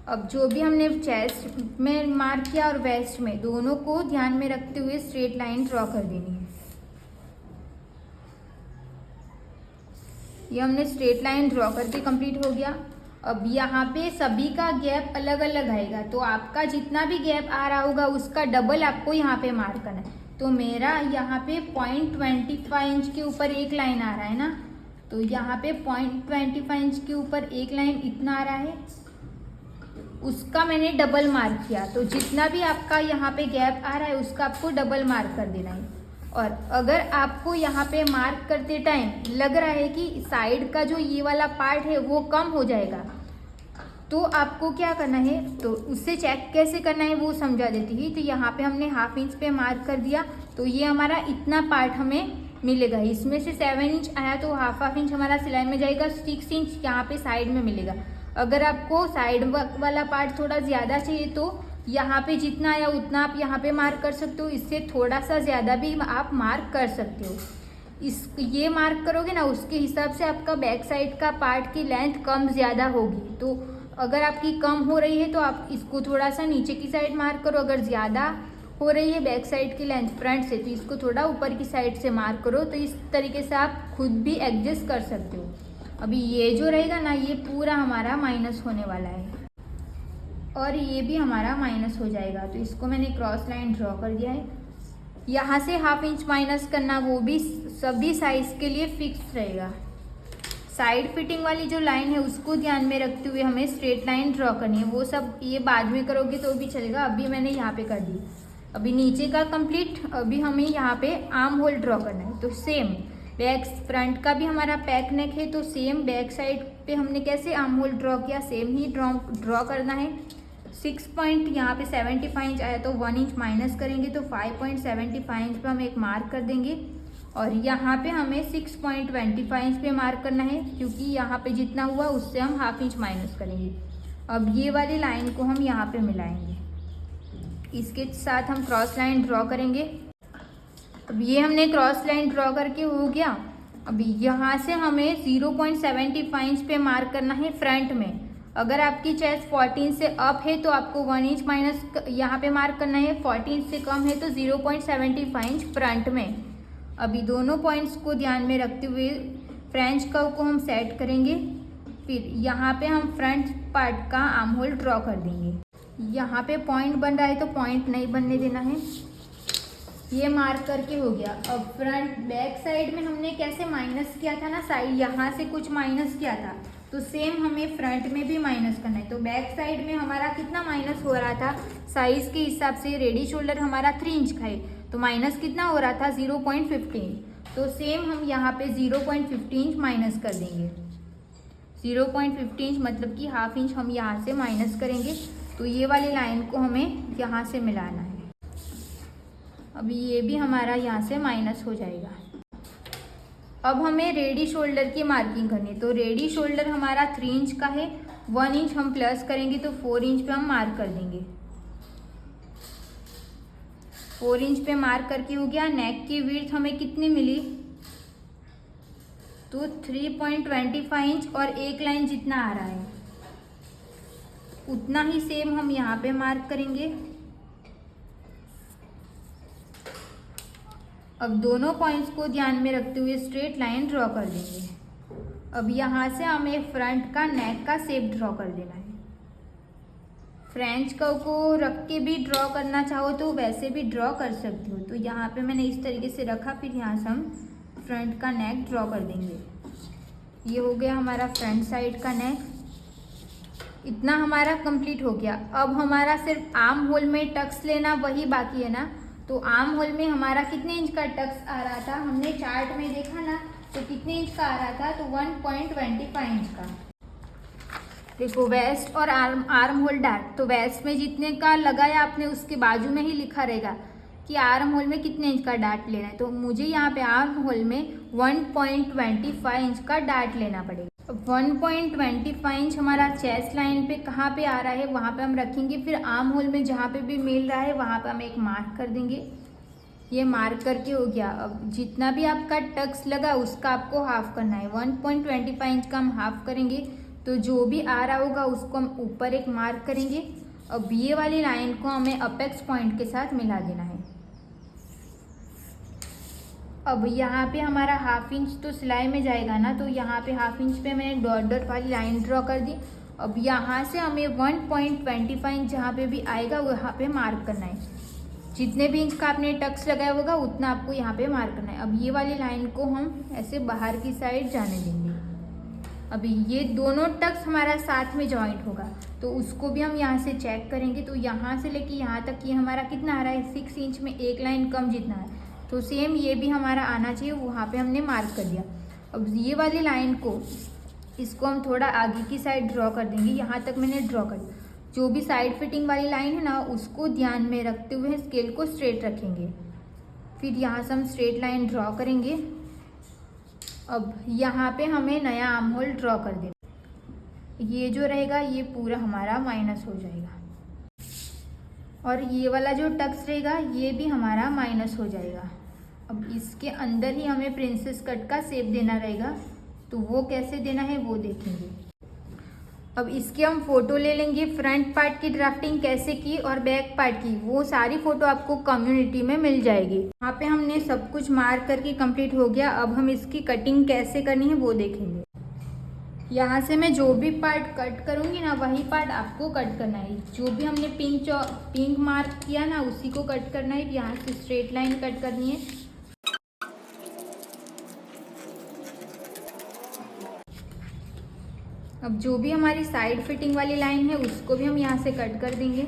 अब जो भी हमने चेस्ट में मार्क किया और वेस्ट में, दोनों को ध्यान में रखते हुए स्ट्रेट लाइन ड्रॉ कर देनी है। ये हमने स्ट्रेट लाइन ड्रॉ करके कंप्लीट हो गया। अब यहाँ पे सभी का गैप अलग अलग आएगा, तो आपका जितना भी गैप आ रहा होगा उसका डबल आपको यहाँ पे मार्क करना है। तो मेरा यहाँ पे 0.25 इंच के ऊपर एक लाइन आ रहा है ना, तो यहाँ पे 0.25 इंच के ऊपर एक लाइन इतना आ रहा है, उसका मैंने डबल मार्क किया। तो जितना भी आपका यहाँ पे गैप आ रहा है उसका आपको डबल मार्क कर देना है। और अगर आपको यहाँ पे मार्क करते टाइम लग रहा है कि साइड का जो ये वाला पार्ट है वो कम हो जाएगा, तो आपको क्या करना है, तो उससे चेक कैसे करना है वो समझा देती है। तो यहाँ पे हमने 1/2 इंच पे मार्क कर दिया, तो ये हमारा इतना पार्ट हमें मिलेगा। इसमें से 7 इंच आया तो 1/2 इंच हमारा सिलाई में जाएगा, 6 इंच यहाँ पे साइड में मिलेगा। अगर आपको साइड वाला पार्ट थोड़ा ज़्यादा चाहिए तो यहाँ पे जितना आया उतना आप यहाँ पे मार्क कर सकते हो, इससे थोड़ा सा ज़्यादा भी आप मार्क कर सकते हो। ये मार्क करोगे ना, उसके हिसाब से आपका बैक साइड का पार्ट की लेंथ कम ज़्यादा होगी। तो अगर आपकी कम हो रही है तो आप इसको थोड़ा सा नीचे की साइड मार्क करो, अगर ज़्यादा हो रही है बैक साइड की लेंथ फ्रंट से तो इसको थोड़ा ऊपर की साइड से मार्क करो। तो इस तरीके से आप खुद भी एडजस्ट कर सकते हो। अभी ये जो रहेगा ना, ये पूरा हमारा माइनस होने वाला है और ये भी हमारा माइनस हो जाएगा। तो इसको मैंने क्रॉस लाइन ड्रॉ कर दिया है। यहाँ से 1/2 इंच माइनस करना, वो भी सभी साइज के लिए फिक्स रहेगा। साइड फिटिंग वाली जो लाइन है उसको ध्यान में रखते हुए हमें स्ट्रेट लाइन ड्रॉ करनी है। वो सब ये बाद में करोगे तो भी चलेगा, अभी मैंने यहाँ पे कर दी। अभी नीचे का कंप्लीट, अभी हमें यहाँ पे आर्म होल ड्रॉ करना है। तो सेम बैक फ्रंट का भी हमारा पैक नेक है, तो सेम बैक साइड पे हमने कैसे आर्म होल ड्रॉ किया सेम ही ड्रॉ करना है। 6 पॉइंट यहाँ पे 75 इंच आया तो 1 इंच माइनस करेंगे तो 5.75 इंच पे हम एक मार्क कर देंगे। और यहाँ पे हमें 6.25 इंच पे मार्क करना है, क्योंकि यहाँ पे जितना हुआ उससे हम 1/2 इंच माइनस करेंगे। अब ये वाली लाइन को हम यहाँ पे मिलाएंगे, इसके साथ हम क्रॉस लाइन ड्रॉ करेंगे। अब ये हमने क्रॉस लाइन ड्रॉ करके हो गया। अभी यहाँ से हमें 0.75 इंच पे मार्क करना है फ्रंट में। अगर आपकी चेस्ट 14 से अप है तो आपको 1 इंच माइनस यहाँ पे मार्क करना है, 14 से कम है तो 0.75 इंच फ्रंट में। अभी दोनों पॉइंट्स को ध्यान में रखते हुए फ्रेंच कर्व को हम सेट करेंगे। फिर यहाँ पे हम फ्रंट पार्ट का आर्म होल ड्रॉ कर देंगे। यहाँ पे पॉइंट बन रहा है तो पॉइंट नहीं बनने देना है। ये मार्क करके हो गया। अब फ्रंट बैक साइड में हमने कैसे माइनस किया था ना, साइड यहाँ से कुछ माइनस किया था, तो सेम हमें फ्रंट में भी माइनस करना है। तो बैक साइड में हमारा कितना माइनस हो रहा था, साइज के हिसाब से रेडी शोल्डर हमारा 3 इंच का है, तो माइनस कितना हो रहा था 0.15। तो सेम हम यहाँ पे 0.15 इंच माइनस कर देंगे। 0.15 इंच मतलब कि हाफ इंच हम यहाँ से माइनस करेंगे। तो ये वाली लाइन को हमें यहाँ से मिलाना है। अब ये भी हमारा यहाँ से माइनस हो जाएगा। अब हमें रेडी शोल्डर की मार्किंग करनी है। तो रेडी शोल्डर हमारा 3 इंच का है, 1 इंच हम प्लस करेंगे तो 4 इंच पे हम मार्क कर देंगे। 4 इंच पे मार्क करके हो गया। नेक की विड्थ हमें कितनी मिली, तो 3.25 इंच, और एक लाइन जितना आ रहा है उतना ही सेम हम यहाँ पे मार्क करेंगे। अब दोनों पॉइंट्स को ध्यान में रखते हुए स्ट्रेट लाइन ड्रॉ कर देंगे। अब यहाँ से हमें फ्रंट का नेक का शेप ड्रॉ कर देना है। फ्रेंच कर्व को रख के भी ड्रॉ करना चाहो तो वैसे भी ड्रॉ कर सकते हो। तो यहाँ पे मैंने इस तरीके से रखा, फिर यहाँ से हम फ्रंट का नेक ड्रॉ कर देंगे। ये हो गया हमारा फ्रंट साइड का नेक। इतना हमारा कंप्लीट हो गया। अब हमारा सिर्फ आर्म होल में टक्स लेना वही बाकी है ना। तो आर्म होल में हमारा कितने इंच का टक्स आ रहा था, हमने चार्ट में देखा ना, तो कितने इंच का आ रहा था, तो 1.25 इंच का। देखो वेस्ट और आर्म होल डार्ट, तो वेस्ट में जितने का लगाया आपने उसके बाजू में ही लिखा रहेगा कि आर्म होल में कितने इंच का डार्ट लेना है। तो मुझे यहाँ पे आर्म होल में 1.25 इंच का डार्ट लेना पड़ेगा। 1.25 इंच हमारा चेस्ट लाइन पे कहाँ पे आ रहा है वहाँ पे हम रखेंगे। फिर आर्म होल में जहाँ पे भी मिल रहा है वहाँ पे हम एक मार्क कर देंगे। ये मार्क करके हो गया। अब जितना भी आपका टक्स लगा उसका आपको हाफ करना है। 1.25 इंच का हम हाफ करेंगे, तो जो भी आ रहा होगा उसको हम ऊपर एक मार्क करेंगे। अब ये वाली लाइन को हमें अपेक्स पॉइंट के साथ मिला देना है। अब यहाँ पे हमारा हाफ इंच तो सिलाई में जाएगा ना, तो यहाँ पे हाफ इंच पे मैंने डॉट डॉट वाली लाइन ड्रॉ कर दी। अब यहाँ से हमें 1.25 इंच जहाँ पे भी आएगा वहाँ पे मार्क करना है। जितने भी इंच का आपने टक्स लगाया होगा उतना आपको यहाँ पे मार्क करना है। अब ये वाली लाइन को हम ऐसे बाहर की साइड जाने देंगे। अभी ये दोनों टक्स हमारा साथ में जॉइंट होगा, तो उसको भी हम यहाँ से चेक करेंगे। तो यहाँ से लेके यहाँ तक ये हमारा कितना आ रहा है, 6 इंच में एक लाइन कम जितना है। तो सेम ये भी हमारा आना चाहिए, वहाँ पे हमने मार्क कर दिया। अब ये वाली लाइन को, इसको हम थोड़ा आगे की साइड ड्रॉ कर देंगे। यहाँ तक मैंने ड्रॉ कर दिया। जो भी साइड फिटिंग वाली लाइन है ना उसको ध्यान में रखते हुए स्केल को स्ट्रेट रखेंगे। फिर यहाँ से हम स्ट्रेट लाइन ड्रॉ करेंगे। अब यहाँ पे हमें नया आर्म होल ड्रॉ कर देना। ये जो रहेगा ये पूरा हमारा माइनस हो जाएगा, और ये वाला जो टक्स रहेगा ये भी हमारा माइनस हो जाएगा। अब इसके अंदर ही हमें प्रिंसेस कट का शेप देना रहेगा, तो वो कैसे देना है वो देखेंगे। अब इसकी हम फ़ोटो ले लेंगे। फ्रंट पार्ट की ड्राफ्टिंग कैसे की और बैक पार्ट की वो सारी फ़ोटो आपको कम्युनिटी में मिल जाएगी। यहाँ पे हमने सब कुछ मार्क करके कंप्लीट हो गया। अब हम इसकी कटिंग कैसे करनी है वो देखेंगे। यहाँ से मैं जो भी पार्ट कट करूँगी ना वही पार्ट आपको कट करना है। जो भी हमने पिंक मार्क किया ना उसी को कट करना है। यहाँ से स्ट्रेट लाइन कट करनी है। अब जो भी हमारी साइड फिटिंग वाली लाइन है उसको भी हम यहाँ से कट कर देंगे।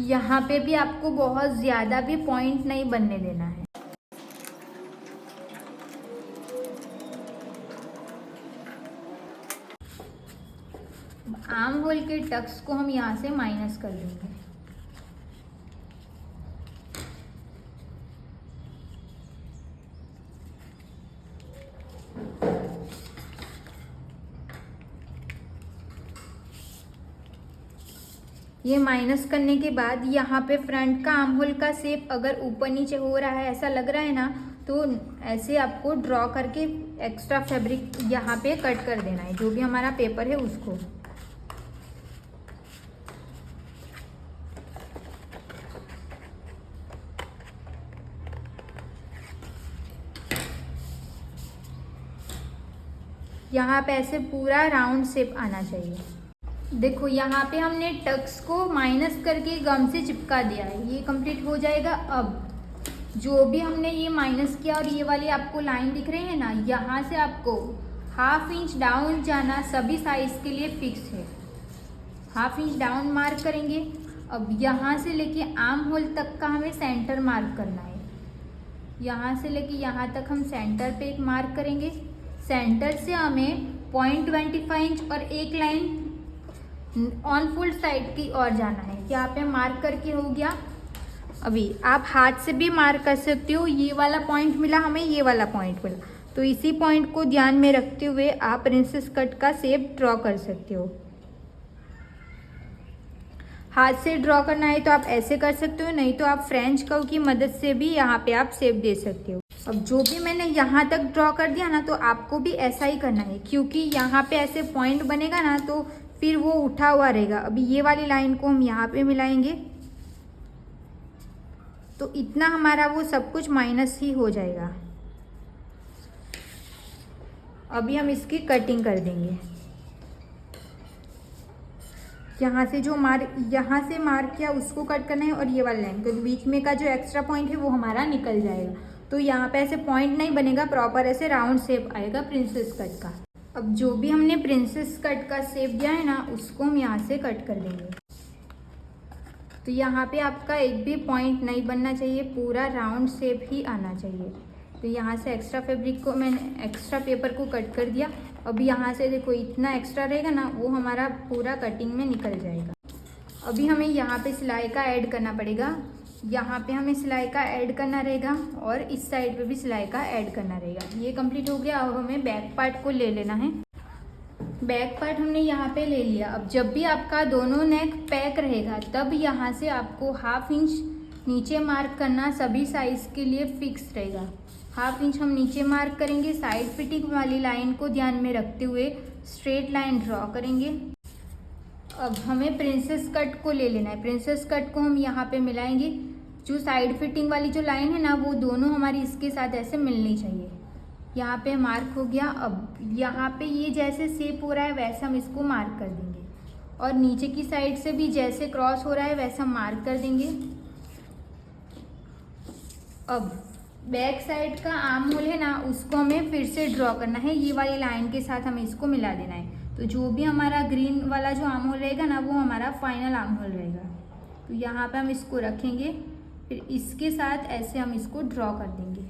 यहाँ पे भी आपको बहुत ज़्यादा भी पॉइंट नहीं बनने देना है। आर्म होल के टक्स को हम यहाँ से माइनस कर देंगे। ये माइनस करने के बाद यहाँ पे फ्रंट का आर्म होल का शेप अगर ऊपर नीचे हो रहा है, ऐसा लग रहा है ना, तो ऐसे आपको ड्रॉ करके एक्स्ट्रा फैब्रिक यहाँ पे कट कर देना है, जो भी हमारा पेपर है उसको। यहाँ पे ऐसे पूरा राउंड शेप आना चाहिए। देखो यहाँ पे हमने टक्स को माइनस करके गम से चिपका दिया है, ये कंप्लीट हो जाएगा। अब जो भी हमने ये माइनस किया और ये वाली आपको लाइन दिख रही है ना, यहाँ से आपको हाफ इंच डाउन जाना सभी साइज के लिए फिक्स है। हाफ इंच डाउन मार्क करेंगे। अब यहाँ से लेके आर्म होल तक का हमें सेंटर मार्क करना है। यहाँ से लेके यहाँ तक हम सेंटर पे एक मार्क करेंगे। सेंटर से हमें 0.25 इंच और एक लाइन ऑन फुल साइड की ओर जाना है। यहाँ पे मार्क करके हो गया। अभी आप हाथ से भी मार्क कर सकते हो। ये वाला पॉइंट मिला हमें, ये वाला पॉइंट मिला, तो इसी पॉइंट को ध्यान में रखते हुए आप प्रिंसेस कट का शेप ड्रॉ कर सकते हो। हाथ से ड्रॉ करना है तो आप ऐसे कर सकते हो, नहीं तो आप फ्रेंच कर्व की मदद से भी यहाँ पे आप शेप दे सकते हो। अब जो भी मैंने यहाँ तक ड्रॉ कर दिया ना, तो आपको भी ऐसा ही करना है, क्योंकि यहाँ पे ऐसे पॉइंट बनेगा ना तो फिर वो उठा हुआ रहेगा। अभी ये वाली लाइन को हम यहाँ पे मिलाएंगे, तो इतना हमारा वो सब कुछ माइनस ही हो जाएगा। अभी हम इसकी कटिंग कर देंगे। यहाँ से जो यहाँ से मार्क किया उसको कट करना है, और ये वाला लाइन, क्योंकि बीच में का जो एक्स्ट्रा पॉइंट है वो हमारा निकल जाएगा। तो यहाँ पे ऐसे पॉइंट नहीं बनेगा, प्रॉपर ऐसे राउंड शेप आएगा प्रिंसेस कट का। अब जो भी हमने प्रिंसेस कट का शेप दिया है ना, उसको हम यहाँ से कट कर देंगे। तो यहाँ पे आपका एक भी पॉइंट नहीं बनना चाहिए, पूरा राउंड शेप ही आना चाहिए। तो यहाँ से एक्स्ट्रा फैब्रिक को मैंने एक्स्ट्रा पेपर को कट कर दिया। अभी यहाँ से देखो इतना एक्स्ट्रा रहेगा ना, वो हमारा पूरा कटिंग में निकल जाएगा। अभी हमें यहाँ पे सिलाई का ऐड करना पड़ेगा। यहाँ पे हमें सिलाई का ऐड करना रहेगा और इस साइड पे भी सिलाई का ऐड करना रहेगा। ये कंप्लीट हो गया। अब हमें बैक पार्ट को ले लेना है। बैक पार्ट हमने यहाँ पे ले लिया। अब जब भी आपका दोनों नेक पैक रहेगा, तब यहाँ से आपको हाफ इंच नीचे मार्क करना सभी साइज के लिए फिक्स रहेगा। हाफ इंच हम नीचे मार्क करेंगे। साइड फिटिंग वाली लाइन को ध्यान में रखते हुए स्ट्रेट लाइन ड्रॉ करेंगे। अब हमें प्रिंसेस कट को ले लेना है। प्रिंसेस कट को हम यहाँ पे मिलाएंगे। जो साइड फिटिंग वाली जो लाइन है ना, वो दोनों हमारी इसके साथ ऐसे मिलनी चाहिए। यहाँ पे मार्क हो गया। अब यहाँ पे ये जैसे शेप हो रहा है वैसा हम इसको मार्क कर देंगे, और नीचे की साइड से भी जैसे क्रॉस हो रहा है वैसा मार्क कर देंगे। अब बैक साइड का आर्म होल है ना, उसको हमें फिर से ड्रॉ करना है। ये वाली लाइन के साथ हमें इसको मिला देना है। तो जो भी हमारा ग्रीन वाला जो आर्म होल रहेगा ना, वो हमारा फाइनल आर्म होल रहेगा। तो यहाँ पे हम इसको रखेंगे, फिर इसके साथ ऐसे हम इसको ड्रॉ कर देंगे।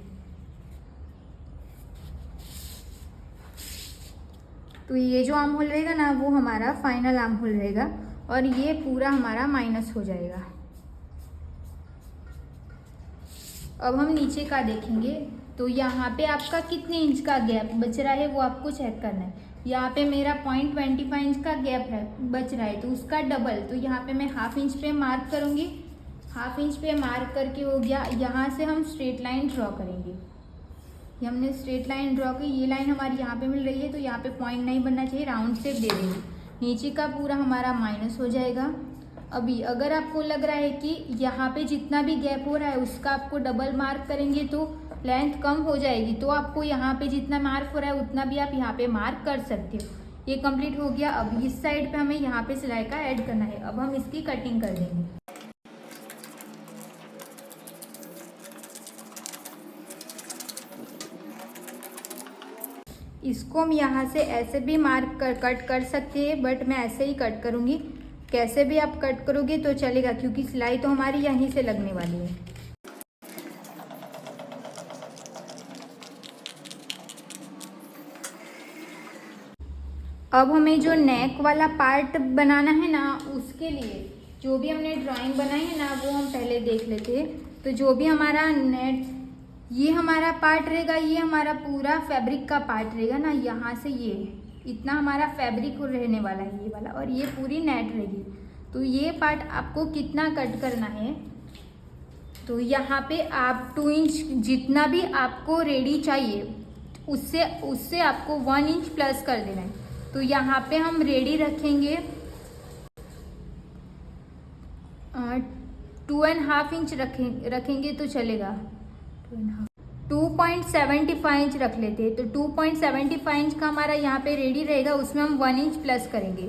तो ये जो आर्म होल रहेगा ना, वो हमारा फाइनल आर्म होल रहेगा, और ये पूरा हमारा माइनस हो जाएगा। अब हम नीचे का देखेंगे। तो यहाँ पे आपका कितने इंच का गैप बच रहा है वो आपको चेक करना है। यहाँ पे मेरा 0.25 इंच का गैप है बच रहा है, तो उसका डबल। तो यहाँ पे मैं हाफ इंच पे मार्क करूँगी। हाफ इंच पे मार्क करके हो गया। यहाँ से हम स्ट्रेट लाइन ड्रॉ करेंगे। ये हमने स्ट्रेट लाइन ड्रॉ की। ये लाइन हमारी यहाँ पे मिल रही है, तो यहाँ पे पॉइंट नहीं बनना चाहिए, राउंड शेप दे देंगे। नीचे का पूरा हमारा माइनस हो जाएगा। अभी अगर आपको लग रहा है कि यहाँ पे जितना भी गैप हो रहा है उसका आपको डबल मार्क करेंगे तो लेंथ कम हो जाएगी, तो आपको यहाँ पे जितना मार्क हो रहा है उतना भी आप यहाँ पे मार्क कर सकते हो। ये कंप्लीट हो गया। अब इस साइड पे हमें यहाँ पे सिलाई का ऐड करना है। अब हम इसकी कटिंग कर देंगे। इसको हम यहाँ से ऐसे भी कट कर सकते हैं, बट मैं ऐसे ही कट करूँगी। कैसे भी आप कट करोगे तो चलेगा, क्योंकि सिलाई तो हमारी यहीं से लगने वाली है। अब हमें जो नेक वाला पार्ट बनाना है ना, उसके लिए जो भी हमने ड्राइंग बनाई है ना, वो हम पहले देख लेते हैं। तो जो भी हमारा नेट, ये हमारा पार्ट रहेगा, ये हमारा पूरा फैब्रिक का पार्ट रहेगा ना, यहाँ से ये इतना हमारा फैब्रिक रहने वाला है, ये वाला, और ये पूरी नेट रहेगी। तो ये पार्ट आपको कितना कट करना है, तो यहाँ पे आप 2 इंच जितना भी आपको रेडी चाहिए उससे आपको 1 इंच प्लस कर देना है। तो यहाँ पे हम रेडी रखेंगे 2.5 इंच रखेंगे तो चलेगा। 2.75 इंच रख लेते हैं। तो 2.75 इंच का हमारा यहाँ पे रेडी रहेगा, उसमें हम 1 इंच प्लस करेंगे।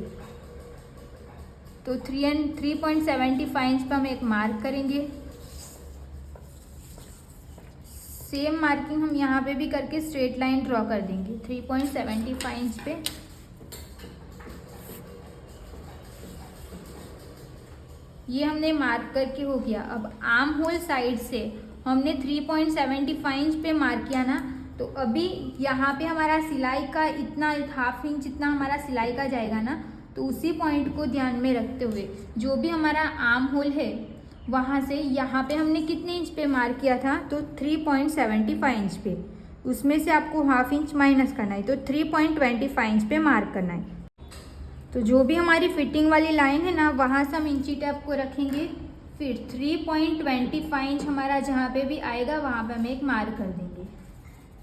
तो 3.75 इंच पे हम एक मार्क करेंगे। सेम मार्किंग हम यहाँ पे भी करके स्ट्रेट लाइन ड्रॉ कर देंगे 3.75 इंच पे। ये हमने मार्क करके हो गया। अब आर्म होल साइड से हमने 3.75 इंच पे मार्क किया ना, तो अभी यहाँ पे हमारा सिलाई का इतना 1/2 इंच इतना हमारा सिलाई का जाएगा ना, तो उसी पॉइंट को ध्यान में रखते हुए जो भी हमारा आर्म होल है वहाँ से यहाँ पे हमने कितने इंच पे मार्क किया था, तो 3.75 इंच पे। उसमें से आपको 1/2 इंच माइनस करना है, तो 3.25 इंच पे मार्क करना है। तो जो भी हमारी फिटिंग वाली लाइन है ना, वहाँ से हम इंची टेप को रखेंगे। फिर 3.25 इंच हमारा जहाँ पे भी आएगा वहाँ पे हम एक मार्क कर देंगे।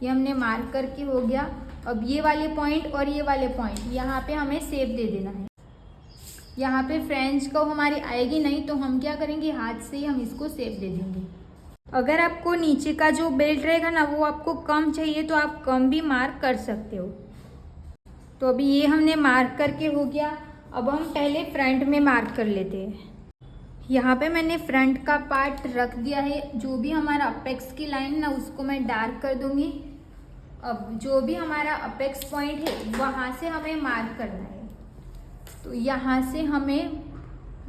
ये हमने मार्क करके हो गया। अब ये वाले पॉइंट और ये वाले पॉइंट यहाँ पे हमें शेप दे देना है। यहाँ पे फ्रेंच कर्व हमारी आएगी नहीं, तो हम क्या करेंगे, हाथ से ही हम इसको शेप दे देंगे। अगर आपको नीचे का जो बेल्ट रहेगा ना वो आपको कम चाहिए तो आप कम भी मार्क कर सकते हो। तो अभी ये हमने मार्क करके हो गया। अब हम पहले फ्रंट में मार्क कर लेते हैं। यहाँ पे मैंने फ्रंट का पार्ट रख दिया है। जो भी हमारा अपेक्स की लाइन ना उसको मैं डार्क कर दूंगी। अब जो भी हमारा अपेक्स पॉइंट है वहाँ से हमें मार्क करना है। तो यहाँ से हमें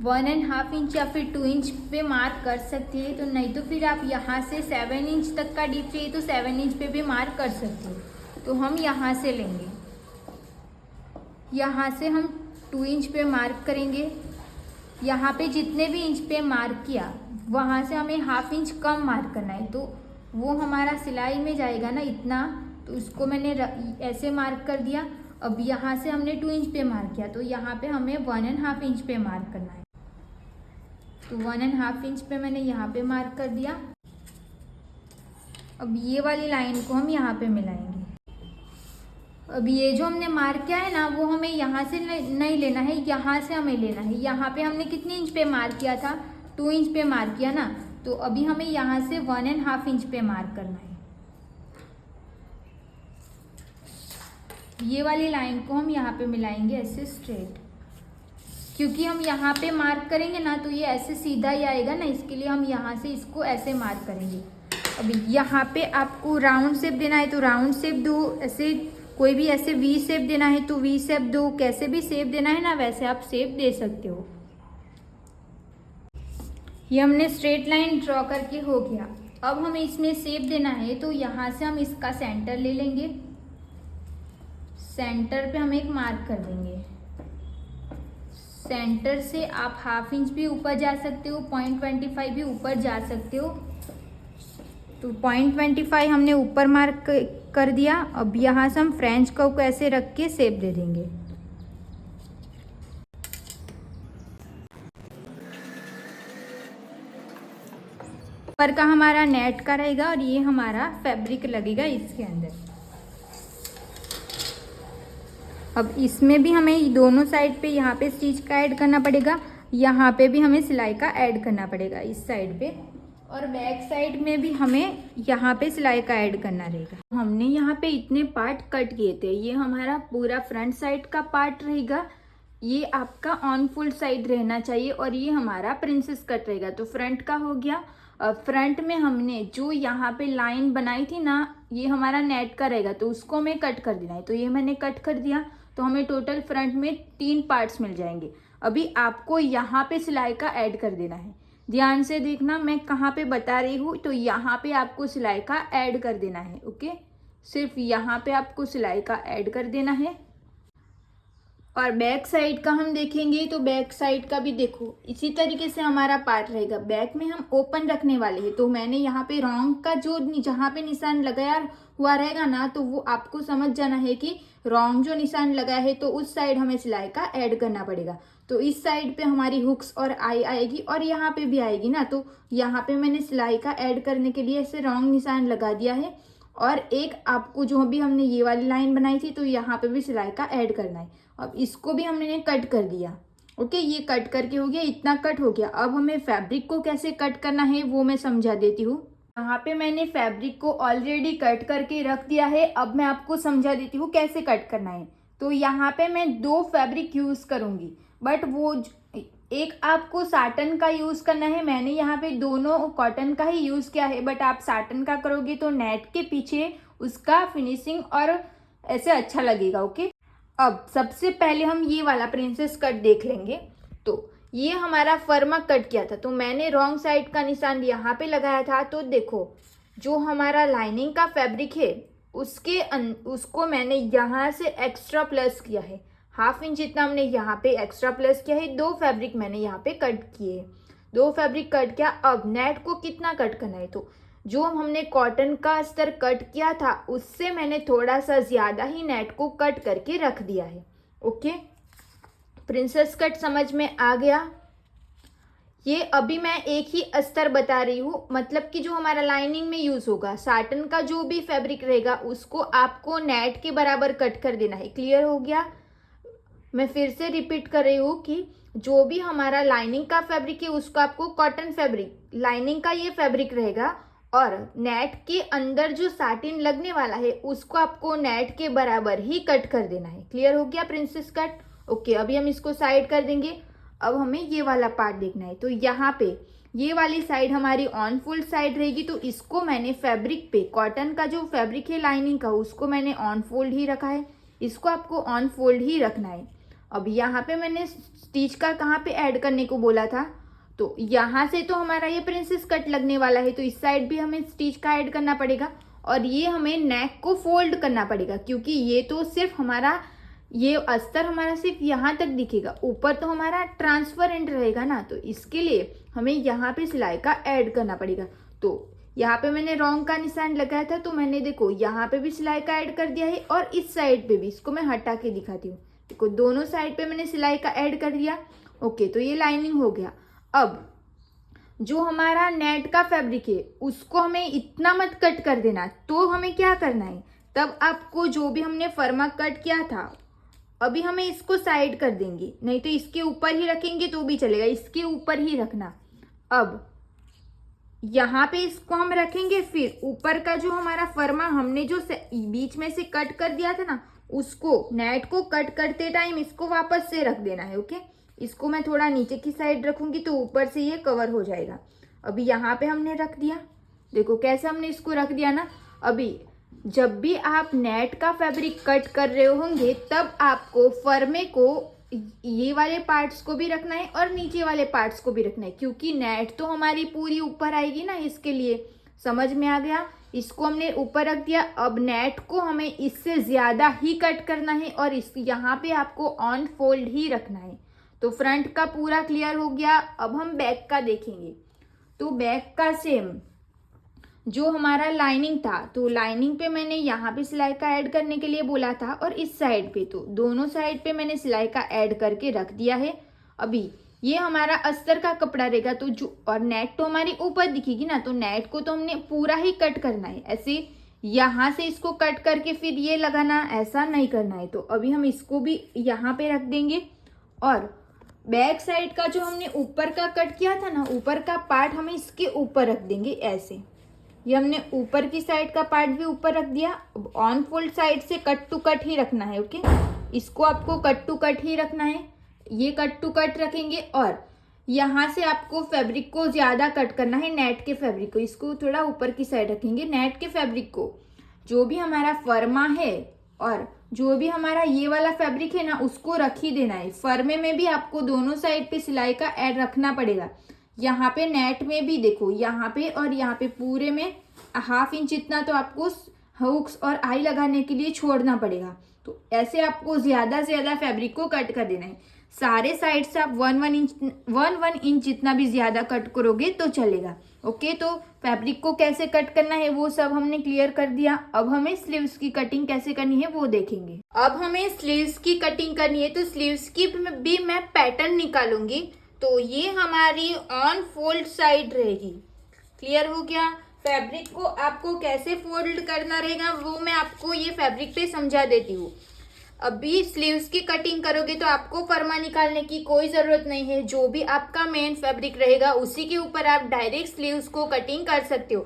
1.5 इंच या फिर 2 इंच पे मार्क कर सकती है। तो नहीं तो फिर आप यहाँ से 7 इंच तक का डीप चाहिए तो 7 इंच पे भी मार्क कर सकते हो। तो हम यहाँ से लेंगे, यहाँ से हम 2 इंच पे मार्क करेंगे। यहाँ पे जितने भी इंच पे मार्क किया वहाँ से हमें 1/2 इंच कम मार्क करना है। तो वो हमारा सिलाई में जाएगा ना इतना, तो उसको मैंने ऐसे मार्क कर दिया। अब यहाँ से हमने 2 इंच पे मार्क किया, तो यहाँ पे हमें 1.5 इंच पे मार्क करना है। तो 1.5 इंच पे मैंने यहाँ पे मार्क कर दिया। अब ये वाली लाइन को हम यहाँ पे मिलाएंगे। अब ये जो हमने मार्क किया है ना वो हमें यहाँ से नहीं लेना है, यहाँ से हमें लेना है। यहाँ पे हमने कितने इंच पे मार्क किया था, 2 इंच पे मार्क किया ना, तो अभी हमें यहाँ से 1.5 इंच पे मार्क करना है। ये वाली लाइन को हम यहाँ पे मिलाएंगे ऐसे स्ट्रेट, क्योंकि हम यहाँ पे मार्क करेंगे ना तो ये ऐसे सीधा ही आएगा ना, इसके लिए हम यहाँ से इसको ऐसे मार्क करेंगे। अभी यहाँ पे आपको राउंड शेप देना है तो राउंड शेप दो, ऐसे कोई भी ऐसे वी शेप देना है तो वी शेप दो, कैसे भी शेप देना है ना वैसे आप शेप दे सकते हो। ये हमने स्ट्रेट लाइन ड्रॉ करके हो गया। अब हमें इसमें शेप देना है तो यहाँ से हम इसका सेंटर ले लेंगे। सेंटर पे हम एक मार्क कर देंगे। सेंटर से आप 1/2 इंच भी ऊपर जा सकते हो, 0.25 भी ऊपर जा सकते हो। तो 0.25 हमने ऊपर मार्क कर दिया। अब यहाँ से हम फ्रेंच कर्व को ऐसे रख के शेप दे देंगे। ऊपर का हमारा नेट का रहेगा और ये हमारा फैब्रिक लगेगा इसके अंदर। अब इसमें भी हमें दोनों साइड पे यहाँ पे स्टिच का ऐड करना पड़ेगा, यहाँ पे भी हमें सिलाई का ऐड करना पड़ेगा इस साइड पे, और बैक साइड में भी हमें यहाँ पे सिलाई का ऐड करना रहेगा। हमने यहाँ पे इतने पार्ट कट किए थे। ये हमारा पूरा फ्रंट साइड का पार्ट रहेगा, ये आपका ऑन फुल साइड रहना चाहिए, और ये हमारा प्रिंसेस कट रहेगा। तो फ्रंट का हो गया। फ्रंट में हमने जो यहाँ पे लाइन बनाई थी ना, ये हमारा नेट का रहेगा, तो उसको हमें कट कर देना है। तो ये मैंने कट कर दिया, तो हमें टोटल फ्रंट में 3 पार्ट्स मिल जाएंगे। अभी आपको यहाँ पे सिलाई का ऐड कर देना है। ध्यान से देखना मैं कहाँ पे बता रही हूँ, तो यहाँ पे आपको सिलाई का ऐड कर देना है। ओके, सिर्फ यहाँ पे आपको सिलाई का ऐड कर देना है। और बैक साइड का हम देखेंगे तो बैक साइड का भी देखो इसी तरीके से हमारा पार्ट रहेगा। बैक में हम ओपन रखने वाले हैं, तो मैंने यहाँ पे रॉन्ग का जो जहाँ पे निशान लगाया हुआ रहेगा ना, तो वो आपको समझ जाना है कि रॉन्ग जो निशान लगा है तो उस साइड हमें सिलाई का ऐड करना पड़ेगा। तो इस साइड पे हमारी हुक्स और आई आएगी और यहाँ पे भी आएगी ना, तो यहाँ पे मैंने सिलाई का ऐड करने के लिए ऐसे रॉन्ग निशान लगा दिया है। और एक आपको जो भी हमने ये वाली लाइन बनाई थी तो यहाँ पे भी सिलाई का ऐड करना है। अब इसको भी हमने कट कर दिया। ओके, ये कट करके हो गया, इतना कट हो गया। अब हमें फैब्रिक को कैसे कट करना है वो मैं समझा देती हूँ। यहाँ पे मैंने फैब्रिक को ऑलरेडी कट करके रख दिया है। अब मैं आपको समझा देती हूँ कैसे कट करना है। तो यहाँ पे मैं 2 फैब्रिक यूज करूँगी, बट वो एक आपको साटन का यूज़ करना है। मैंने यहाँ पे दोनों कॉटन का ही यूज़ किया है, बट आप साटन का करोगे तो नेट के पीछे उसका फिनिशिंग और ऐसे अच्छा लगेगा। ओके, अब सबसे पहले हम ये वाला प्रिंसेस कट देख लेंगे। तो ये हमारा फर्मा कट किया था, तो मैंने रॉन्ग साइड का निशान यहाँ पे लगाया था। तो देखो, जो हमारा लाइनिंग का फैब्रिक है उसको मैंने यहाँ से एक्स्ट्रा प्लस किया है। 1/2 इंच जितना हमने यहाँ पे एक्स्ट्रा प्लस किया है। 2 फैब्रिक मैंने यहाँ पे कट किए, 2 फैब्रिक कट किया। अब नेट को कितना कट करना है, तो जो हमने कॉटन का अस्तर कट किया था उससे मैंने थोड़ा सा ज़्यादा ही नेट को कट करके रख दिया है। ओके, प्रिंसेस कट समझ में आ गया। ये अभी मैं एक ही अस्तर बता रही हूँ, मतलब कि जो हमारा लाइनिंग में यूज़ होगा साटन का जो भी फैब्रिक रहेगा उसको आपको नेट के बराबर कट कर देना है। क्लियर हो गया? मैं फिर से रिपीट कर रही हूँ कि जो भी हमारा लाइनिंग का फैब्रिक है उसको आपको कॉटन फैब्रिक, लाइनिंग का ये फैब्रिक रहेगा, और नेट के अंदर जो साटिन लगने वाला है उसको आपको नेट के बराबर ही कट कर देना है। क्लियर हो गया प्रिंसेस कट? ओके, अभी हम इसको साइड कर देंगे। अब हमें ये वाला पार्ट देखना है। तो यहाँ पे ये वाली साइड हमारी ऑन फोल्ड साइड रहेगी, तो इसको मैंने फैब्रिक पे, कॉटन का जो फैब्रिक है लाइनिंग का उसको मैंने ऑन फोल्ड ही रखा है, इसको आपको ऑन फोल्ड ही रखना है। अब यहाँ पे मैंने स्टिच का कहाँ पे ऐड करने को बोला था, तो यहाँ से तो हमारा ये प्रिंसेस कट लगने वाला है, तो इस साइड भी हमें स्टिच का ऐड करना पड़ेगा, और ये हमें नेक को फोल्ड करना पड़ेगा, क्योंकि ये तो सिर्फ हमारा, ये अस्तर हमारा सिर्फ यहाँ तक दिखेगा, ऊपर तो हमारा ट्रांसपेरेंट रहेगा ना, तो इसके लिए हमें यहाँ पे सिलाई का ऐड करना पड़ेगा। तो यहाँ पे मैंने रॉन्ग का निशान लगाया था, तो मैंने देखो यहाँ पे भी सिलाई का ऐड कर दिया है, और इस साइड पे भी, इसको मैं हटा के दिखाती हूँ। देखो दोनों साइड पे मैंने सिलाई का ऐड कर दिया। ओके, तो ये लाइनिंग हो गया। अब जो हमारा नेट का फैब्रिक है उसको हमें इतना मत कट कर देना, तो हमें क्या करना है, तब आपको जो भी हमने फर्मा कट किया था अभी हमें इसको साइड कर देंगे, नहीं तो इसके ऊपर ही रखेंगे तो भी चलेगा, इसके ऊपर ही रखना। अब यहाँ पे इसको हम रखेंगे, फिर ऊपर का जो हमारा फर्मा हमने जो बीच में से कट कर दिया था ना, उसको नेट को कट करते टाइम इसको वापस से रख देना है। ओके, इसको मैं थोड़ा नीचे की साइड रखूंगी तो ऊपर से ये कवर हो जाएगा। अभी यहाँ पे हमने रख दिया, देखो कैसे हमने इसको रख दिया ना। अभी जब भी आप नेट का फैब्रिक कट कर रहे होंगे तब आपको फर्मे को ये वाले पार्ट्स को भी रखना है और नीचे वाले पार्ट्स को भी रखना है, क्योंकि नेट तो हमारी पूरी ऊपर आएगी ना, इसके लिए। समझ में आ गया? इसको हमने ऊपर रख दिया। अब नेट को हमें इससे ज़्यादा ही कट करना है और इस यहाँ पे आपको ऑन फोल्ड ही रखना है। तो फ्रंट का पूरा क्लियर हो गया। अब हम बैक का देखेंगे। तो बैक का सेम, जो हमारा लाइनिंग था, तो लाइनिंग पे मैंने यहाँ पे सिलाई का ऐड करने के लिए बोला था, और इस साइड पे, तो दोनों साइड पे मैंने सिलाई का ऐड करके रख दिया है। अभी ये हमारा अस्तर का कपड़ा रहेगा, तो जो, और नेट तो हमारी ऊपर दिखेगी ना, तो नेट को तो हमने पूरा ही कट करना है। ऐसे यहाँ से इसको कट करके फिर ये लगाना, ऐसा नहीं करना है। तो अभी हम इसको भी यहाँ पे रख देंगे, और बैक साइड का जो हमने ऊपर का कट किया था ना, ऊपर का पार्ट हमें इसके ऊपर रख देंगे ऐसे। ये हमने ऊपर की साइड का पार्ट भी ऊपर रख दिया। ऑन फोल्ड साइड से कट टू कट ही रखना है। ओके, इसको आपको कट टू कट ही रखना है, ये कट टू कट रखेंगे। और यहाँ से आपको फैब्रिक को ज़्यादा कट करना है, नेट के फैब्रिक को, इसको थोड़ा ऊपर की साइड रखेंगे। नेट के फैब्रिक को, जो भी हमारा फर्मा है और जो भी हमारा ये वाला फैब्रिक है ना, उसको रख ही देना है। फर्मे में भी आपको दोनों साइड पे सिलाई का ऐड रखना पड़ेगा। यहाँ पे नेट में भी देखो, यहाँ पे और यहाँ पे पूरे में 1/2 इंच इतना तो आपको हुक्स और आई लगाने के लिए छोड़ना पड़ेगा। तो ऐसे आपको ज़्यादा से ज़्यादा फैब्रिक को कट कर देना है। सारे साइड से आप 1 इंच जितना भी ज़्यादा कट करोगे तो चलेगा। ओके, तो फैब्रिक को कैसे कट करना है वो सब हमने क्लियर कर दिया। अब हमें स्लीव्स की कटिंग कैसे करनी है वो देखेंगे। अब हमें स्लीव्स की कटिंग करनी है, तो स्लीव्स की भी मैं पैटर्न निकालूंगी। तो ये हमारी ऑन फोल्ड साइड रहेगी। क्लियर हो गया? फैब्रिक को आपको कैसे फोल्ड करना रहेगा वो मैं आपको ये फैब्रिक पे समझा देती हूँ। अभी स्लीव्स की कटिंग करोगे तो आपको फर्मा निकालने की कोई ज़रूरत नहीं है। जो भी आपका मेन फैब्रिक रहेगा उसी के ऊपर आप डायरेक्ट स्लीव्स को कटिंग कर सकते हो।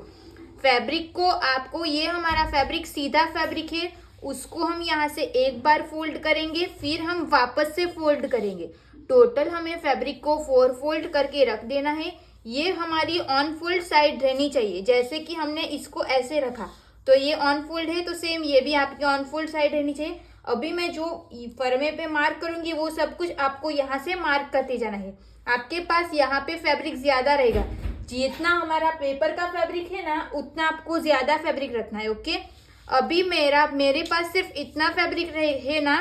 फैब्रिक को आपको, ये हमारा फैब्रिक सीधा फैब्रिक है उसको हम यहाँ से एक बार फोल्ड करेंगे, फिर हम वापस से फोल्ड करेंगे। टोटल हमें फैब्रिक को 4 फोल्ड करके रख देना है। ये हमारी ऑन फोल्ड साइड रहनी चाहिए। जैसे कि हमने इसको ऐसे रखा तो ये ऑन फोल्ड है, तो सेम ये भी आपकी ऑन फोल्ड साइड रहनी चाहिए। अभी मैं जो फरमे पे मार्क करूंगी वो सब कुछ आपको यहाँ से मार्क करते जाना है। आपके पास यहाँ पे फैब्रिक ज्यादा रहेगा, जितना हमारा पेपर का फैब्रिक है ना उतना आपको ज्यादा फैब्रिक रखना है। ओके, अभी मेरे पास सिर्फ इतना फैब्रिक है ना,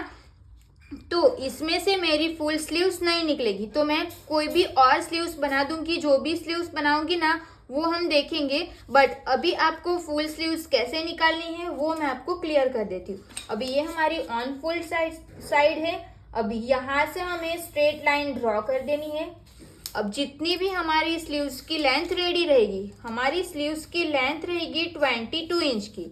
तो इसमें से मेरी फुल स्लीव्स नहीं निकलेगी, तो मैं कोई भी और स्लीव्स बना दूंगी। जो भी स्लीव्स बनाऊंगी ना वो हम देखेंगे, बट अभी आपको फुल स्लीव्स कैसे निकालनी है वो मैं आपको क्लियर कर देती हूँ। अभी ये हमारी ऑन फोल्ड साइड है। अभी यहाँ से हमें स्ट्रेट लाइन ड्रॉ कर देनी है। अब जितनी भी हमारी स्लीव्स की लेंथ रेडी रहेगी, हमारी स्लीव्स की लेंथ रहेगी 22 इंच की,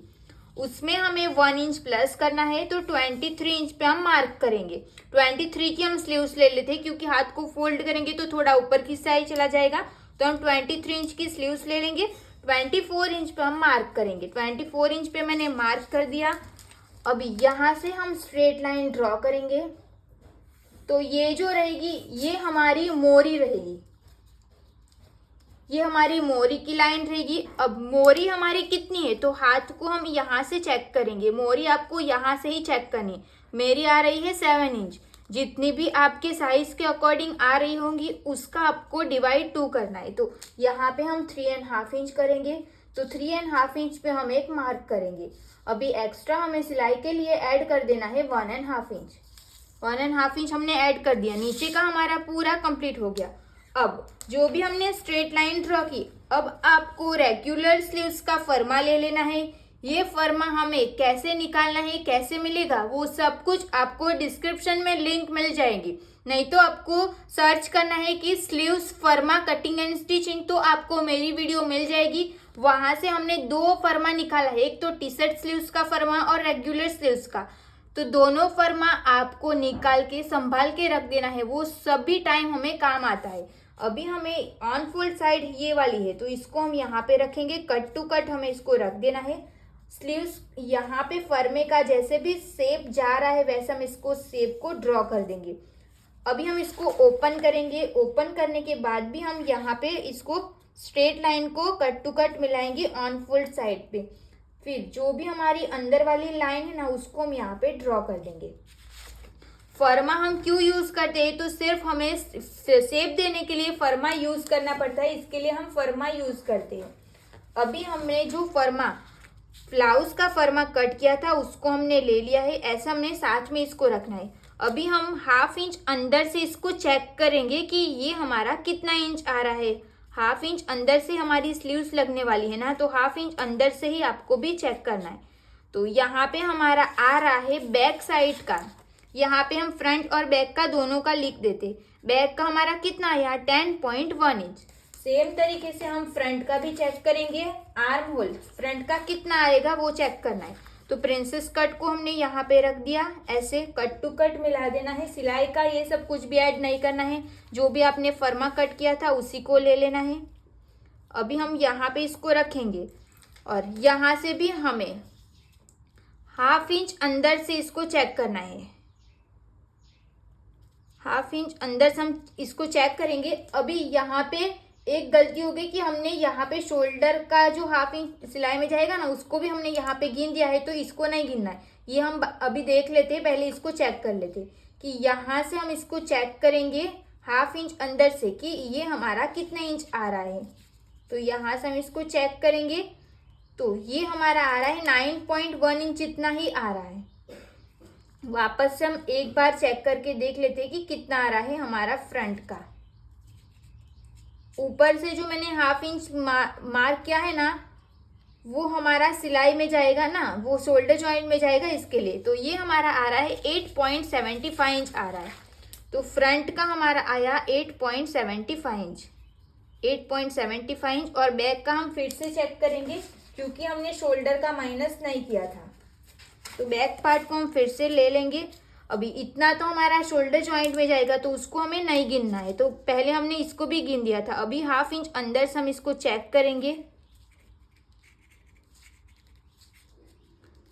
उसमें हमें 1 इंच प्लस करना है, तो 23 इंच पे हम मार्क करेंगे। 23 की हम स्लीव्स ले लेते हैं, क्योंकि हाथ को फोल्ड करेंगे तो थोड़ा ऊपर की साइड चला जाएगा, तो हम 23 इंच की स्लीव्स ले लेंगे। 24 इंच पे हम मार्क करेंगे। 24 इंच पे मैंने मार्क कर दिया। अब यहाँ से हम स्ट्रेट लाइन ड्रॉ करेंगे, तो ये जो रहेगी ये हमारी मोरी रहेगी, ये हमारी मोरी की लाइन रहेगी। अब मोरी हमारी कितनी है, तो हाथ को हम यहाँ से चेक करेंगे। मोरी आपको यहाँ से ही चेक करनी। मेरी आ रही है 7 इंच। जितनी भी आपके साइज के अकॉर्डिंग आ रही होंगी उसका आपको डिवाइड 2 करना है। तो यहाँ पे हम 3.5 इंच करेंगे, तो 3.5 इंच पे हम एक मार्क करेंगे। अभी एक्स्ट्रा हमें सिलाई के लिए ऐड कर देना है 1.5 इंच। 1.5 इंच हमने ऐड कर दिया। नीचे का हमारा पूरा कंप्लीट हो गया। अब जो भी हमने स्ट्रेट लाइन ड्रॉ की, अब आपको रेगुलर स्लीव्स का फर्मा ले लेना है। ये फर्मा हमें कैसे निकालना है, कैसे मिलेगा, वो सब कुछ आपको डिस्क्रिप्शन में लिंक मिल जाएगी। नहीं तो आपको सर्च करना है कि sleeves pharma cutting and stitching, तो आपको मेरी वीडियो मिल जाएगी। वहां से हमने 2 फर्मा निकाला है, एक तो टी शर्ट स्लीव्स का फर्मा और रेगुलर स्लीव्स का। तो दोनों फर्मा आपको निकाल के संभाल के रख देना है, वो सभी टाइम हमें काम आता है। अभी हमें ऑन फोल्ड साइड ये वाली है, तो इसको हम यहाँ पे रखेंगे। कट टू कट हमें इसको रख देना है। स्लीव्स यहाँ पे फर्मे का जैसे भी शेप जा रहा है वैसा हम इसको शेप को ड्रॉ कर देंगे। अभी हम इसको ओपन करेंगे। ओपन करने के बाद भी हम यहाँ पे इसको स्ट्रेट लाइन को कट टू कट मिलाएंगे ऑन फोल्ड साइड पे। फिर जो भी हमारी अंदर वाली लाइन है ना उसको हम यहाँ पे ड्रॉ कर देंगे। फर्मा हम क्यों यूज करते हैं, तो सिर्फ हमें शेप देने के लिए फर्मा यूज करना पड़ता है, इसके लिए हम फर्मा यूज करते हैं। अभी हमने जो फर्मा ब्लाउज का फर्मा कट किया था उसको हमने ले लिया है। ऐसा हमने साथ में इसको रखना है। अभी हम 1/2 इंच अंदर से इसको चेक करेंगे कि ये हमारा कितना इंच आ रहा है। 1/2 इंच अंदर से हमारी स्लीव्स लगने वाली है ना, तो 1/2 इंच अंदर से ही आपको भी चेक करना है। तो यहाँ पे हमारा आ रहा है बैक साइड का। यहाँ पे हम फ्रंट और बैक का दोनों का लिख देते। बैक का हमारा कितना आया 10.1 इंच। सेम तरीके से हम फ्रंट का भी चेक करेंगे। आर्म होल फ्रंट का कितना आएगा वो चेक करना है। तो प्रिंसेस कट को हमने यहाँ पे रख दिया, ऐसे कट टू कट मिला देना है। सिलाई का ये सब कुछ भी ऐड नहीं करना है, जो भी आपने फर्मा कट किया था उसी को ले लेना है। अभी हम यहाँ पे इसको रखेंगे और यहाँ से भी हमें 1/2 इंच अंदर से इसको चेक करना है। 1/2 इंच अंदर से हम इसको चेक करेंगे। अभी यहाँ पे एक गलती हो गई कि हमने यहाँ पे शोल्डर का जो 1/2 इंच सिलाई में जाएगा ना उसको भी हमने यहाँ पे गिन दिया है, तो इसको नहीं गिनना है। ये हम अभी देख लेते हैं, पहले इसको चेक कर लेते कि यहाँ से हम इसको चेक करेंगे 1/2 इंच अंदर से कि ये हमारा कितना इंच आ रहा है। तो यहाँ से हम इसको चेक करेंगे, तो ये हमारा आ रहा है 9.1 इंच इतना ही आ रहा है। वापस से हम एक बार चेक करके देख लेते हैं कि कितना आ रहा है हमारा फ्रंट का। ऊपर से जो मैंने 1/2 इंच मार्क किया है ना वो हमारा सिलाई में जाएगा ना, वो शोल्डर जॉइंट में जाएगा, इसके लिए। तो ये हमारा आ रहा है 8.75 इंच आ रहा है। तो फ्रंट का हमारा आया 8.75 इंच, 8.75 इंच। और बैक का हम फिर से चेक करेंगे क्योंकि हमने शोल्डर का माइनस नहीं किया था। तो बैक पार्ट को हम फिर से ले लेंगे। अभी इतना तो हमारा शोल्डर जॉइंट में जाएगा, तो उसको हमें नहीं गिनना है, तो पहले हमने इसको भी गिन दिया था। अभी 1/2 इंच अंदर से हम इसको चेक करेंगे।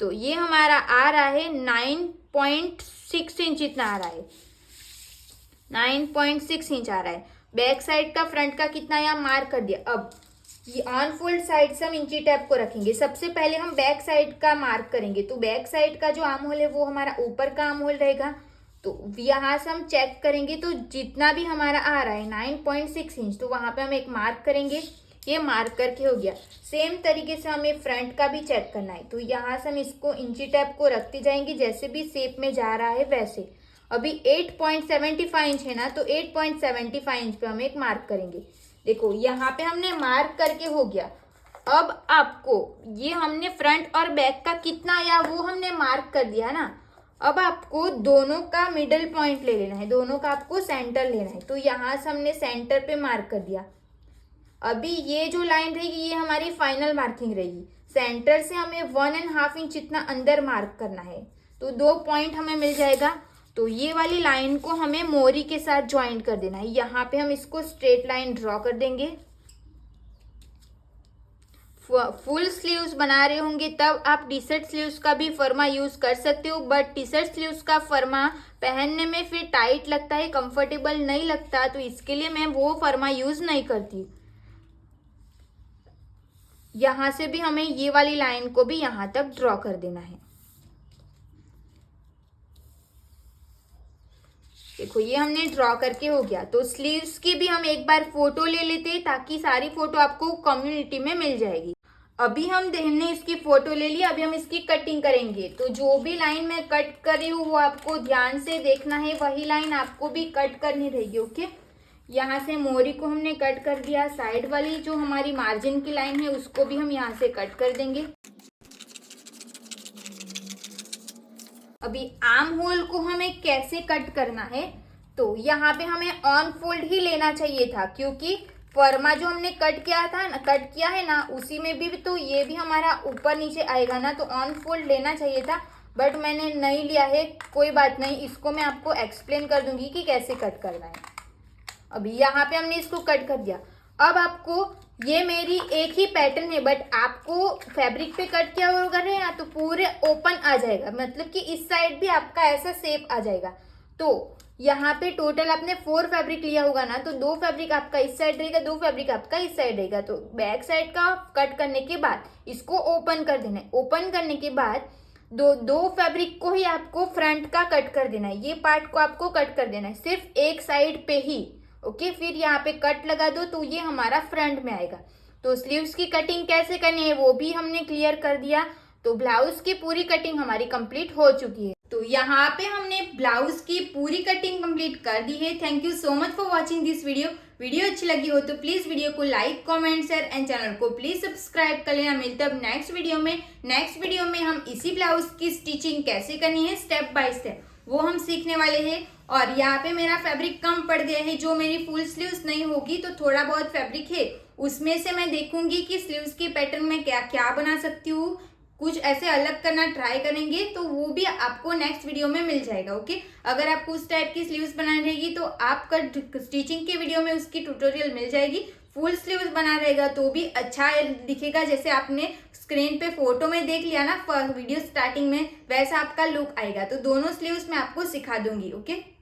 तो ये हमारा आ रहा है 9.6 इंच, इतना आ रहा है 9.6 इंच आ रहा है। बैक साइड का फ्रंट का कितना यहाँ मार्क कर दिया। अब ये ऑन फोल्ड साइड से हम इंची टेप को रखेंगे। सबसे पहले हम बैक साइड का मार्क करेंगे, तो बैक साइड का जो आर्म होल है वो हमारा ऊपर का आर्म होल रहेगा। तो यहाँ से हम चेक करेंगे, तो जितना भी हमारा आ रहा है 9.6 इंच, तो वहाँ पे हम एक मार्क करेंगे। ये मार्क करके हो गया। सेम तरीके से हमें फ्रंट का भी चेक करना है, तो यहाँ से हम इसको इंची टेप को रखते जाएंगे, जैसे भी शेप में जा रहा है वैसे। अभी 8.75 इंच है ना, तो 8.75 इंच पे हम एक मार्क करेंगे। देखो यहाँ पे हमने मार्क करके हो गया। अब आपको ये हमने फ्रंट और बैक का कितना आया वो हमने मार्क कर दिया ना। अब आपको दोनों का मिडल पॉइंट ले लेना है, दोनों का आपको सेंटर लेना है। तो यहाँ से हमने सेंटर पे मार्क कर दिया। अभी ये जो लाइन रहेगी ये हमारी फाइनल मार्किंग रहेगी। सेंटर से हमें 1.5 इंच इतना अंदर मार्क करना है, तो 2 पॉइंट हमें मिल जाएगा। तो ये वाली लाइन को हमें मोरी के साथ ज्वाइन कर देना है। यहाँ पे हम इसको स्ट्रेट लाइन ड्रॉ कर देंगे। फुल स्लीव्स बना रहे होंगे तब आप टी शर्ट स्लीव्स का भी फर्मा यूज कर सकते हो, बट टी शर्ट स्लीव्स का फर्मा पहनने में फिर टाइट लगता है, कंफर्टेबल नहीं लगता, तो इसके लिए मैं वो फर्मा यूज नहीं करती। यहाँ से भी हमें ये वाली लाइन को भी यहाँ तक ड्रॉ कर देना है। देखो ये हमने ड्रॉ करके हो गया। तो स्लीव्स की भी हम एक बार फोटो ले लेते हैं, ताकि सारी फोटो आपको कम्युनिटी में मिल जाएगी। अभी हमने इसकी फोटो ले ली, अभी हम इसकी कटिंग करेंगे। तो जो भी लाइन मैं कट कर रही हूँ वो आपको ध्यान से देखना है, वही लाइन आपको भी कट करनी रहेगी। ओके, यहाँ से मोरी को हमने कट कर दिया। साइड वाली जो हमारी मार्जिन की लाइन है उसको भी हम यहाँ से कट कर देंगे। अभी आर्म होल को हमें कैसे कट करना है, तो यहाँ पे हमें ऑन फोल्ड ही लेना चाहिए था, क्योंकि फर्मा जो हमने कट किया है ना उसी में भी तो ये भी हमारा ऊपर नीचे आएगा ना, तो ऑन फोल्ड लेना चाहिए था, बट मैंने नहीं लिया है। कोई बात नहीं, इसको मैं आपको एक्सप्लेन कर दूंगी कि कैसे कट करना है। अभी यहाँ पे हमने इसको कट कर दिया। अब आपको ये मेरी एक ही पैटर्न है, बट आपको फैब्रिक पे कट किया और कर रहे हैं ना, तो पूरे ओपन आ जाएगा, मतलब कि इस साइड भी आपका ऐसा शेप आ जाएगा। तो यहाँ पे टोटल आपने 4 फैब्रिक लिया होगा ना, तो 2 फैब्रिक आपका इस साइड रहेगा, 2 फैब्रिक आपका इस साइड रहेगा। तो बैक साइड का कट करने के बाद इसको ओपन कर देना है। ओपन करने के बाद दो फैब्रिक को ही आपको फ्रंट का कट कर देना है। ये पार्ट को आपको कट कर देना है सिर्फ एक साइड पे ही। ओके, फिर यहाँ पे कट लगा दो, तो ये हमारा फ्रंट में आएगा। तो स्लीव्स की कटिंग कैसे करनी है वो भी हमने क्लियर कर दिया। तो ब्लाउज की पूरी कटिंग हमारी कंप्लीट हो चुकी है। तो यहाँ पे हमने ब्लाउज की पूरी कटिंग कंप्लीट कर दी है। Thank you so much for watching this video अच्छी लगी हो तो प्लीज वीडियो को like, comment, share and channel को प्लीज सब्सक्राइब कर लेना। मिलते हैं नेक्स्ट वीडियो में हम इसी ब्लाउज की स्टिचिंग कैसे करनी है स्टेप बाय स्टेप वो हम सीखने वाले हैं। और यहाँ पे मेरा फैब्रिक कम पड़ गया है, जो मेरी फुल स्लीव्स नहीं होगी तो थोड़ा बहुत फैब्रिक है, उसमें से मैं देखूंगी कि स्लीव्स की पैटर्न में क्या क्या बना सकती हूँ। कुछ ऐसे अलग करना ट्राई करेंगे, तो वो भी आपको नेक्स्ट वीडियो में मिल जाएगा। ओके, अगर आपको उस टाइप की स्लीव्स बनानी रहेगी तो आपका स्टिचिंग के वीडियो में उसकी ट्यूटोरियल मिल जाएगी। फुल स्लीव्स बना रहेगा तो भी अच्छा दिखेगा, जैसे आपने स्क्रीन पे फोटो में देख लिया ना वीडियो स्टार्टिंग में, वैसा आपका लुक आएगा। तो दोनों स्लीव्स मैं आपको सिखा दूंगी। ओके।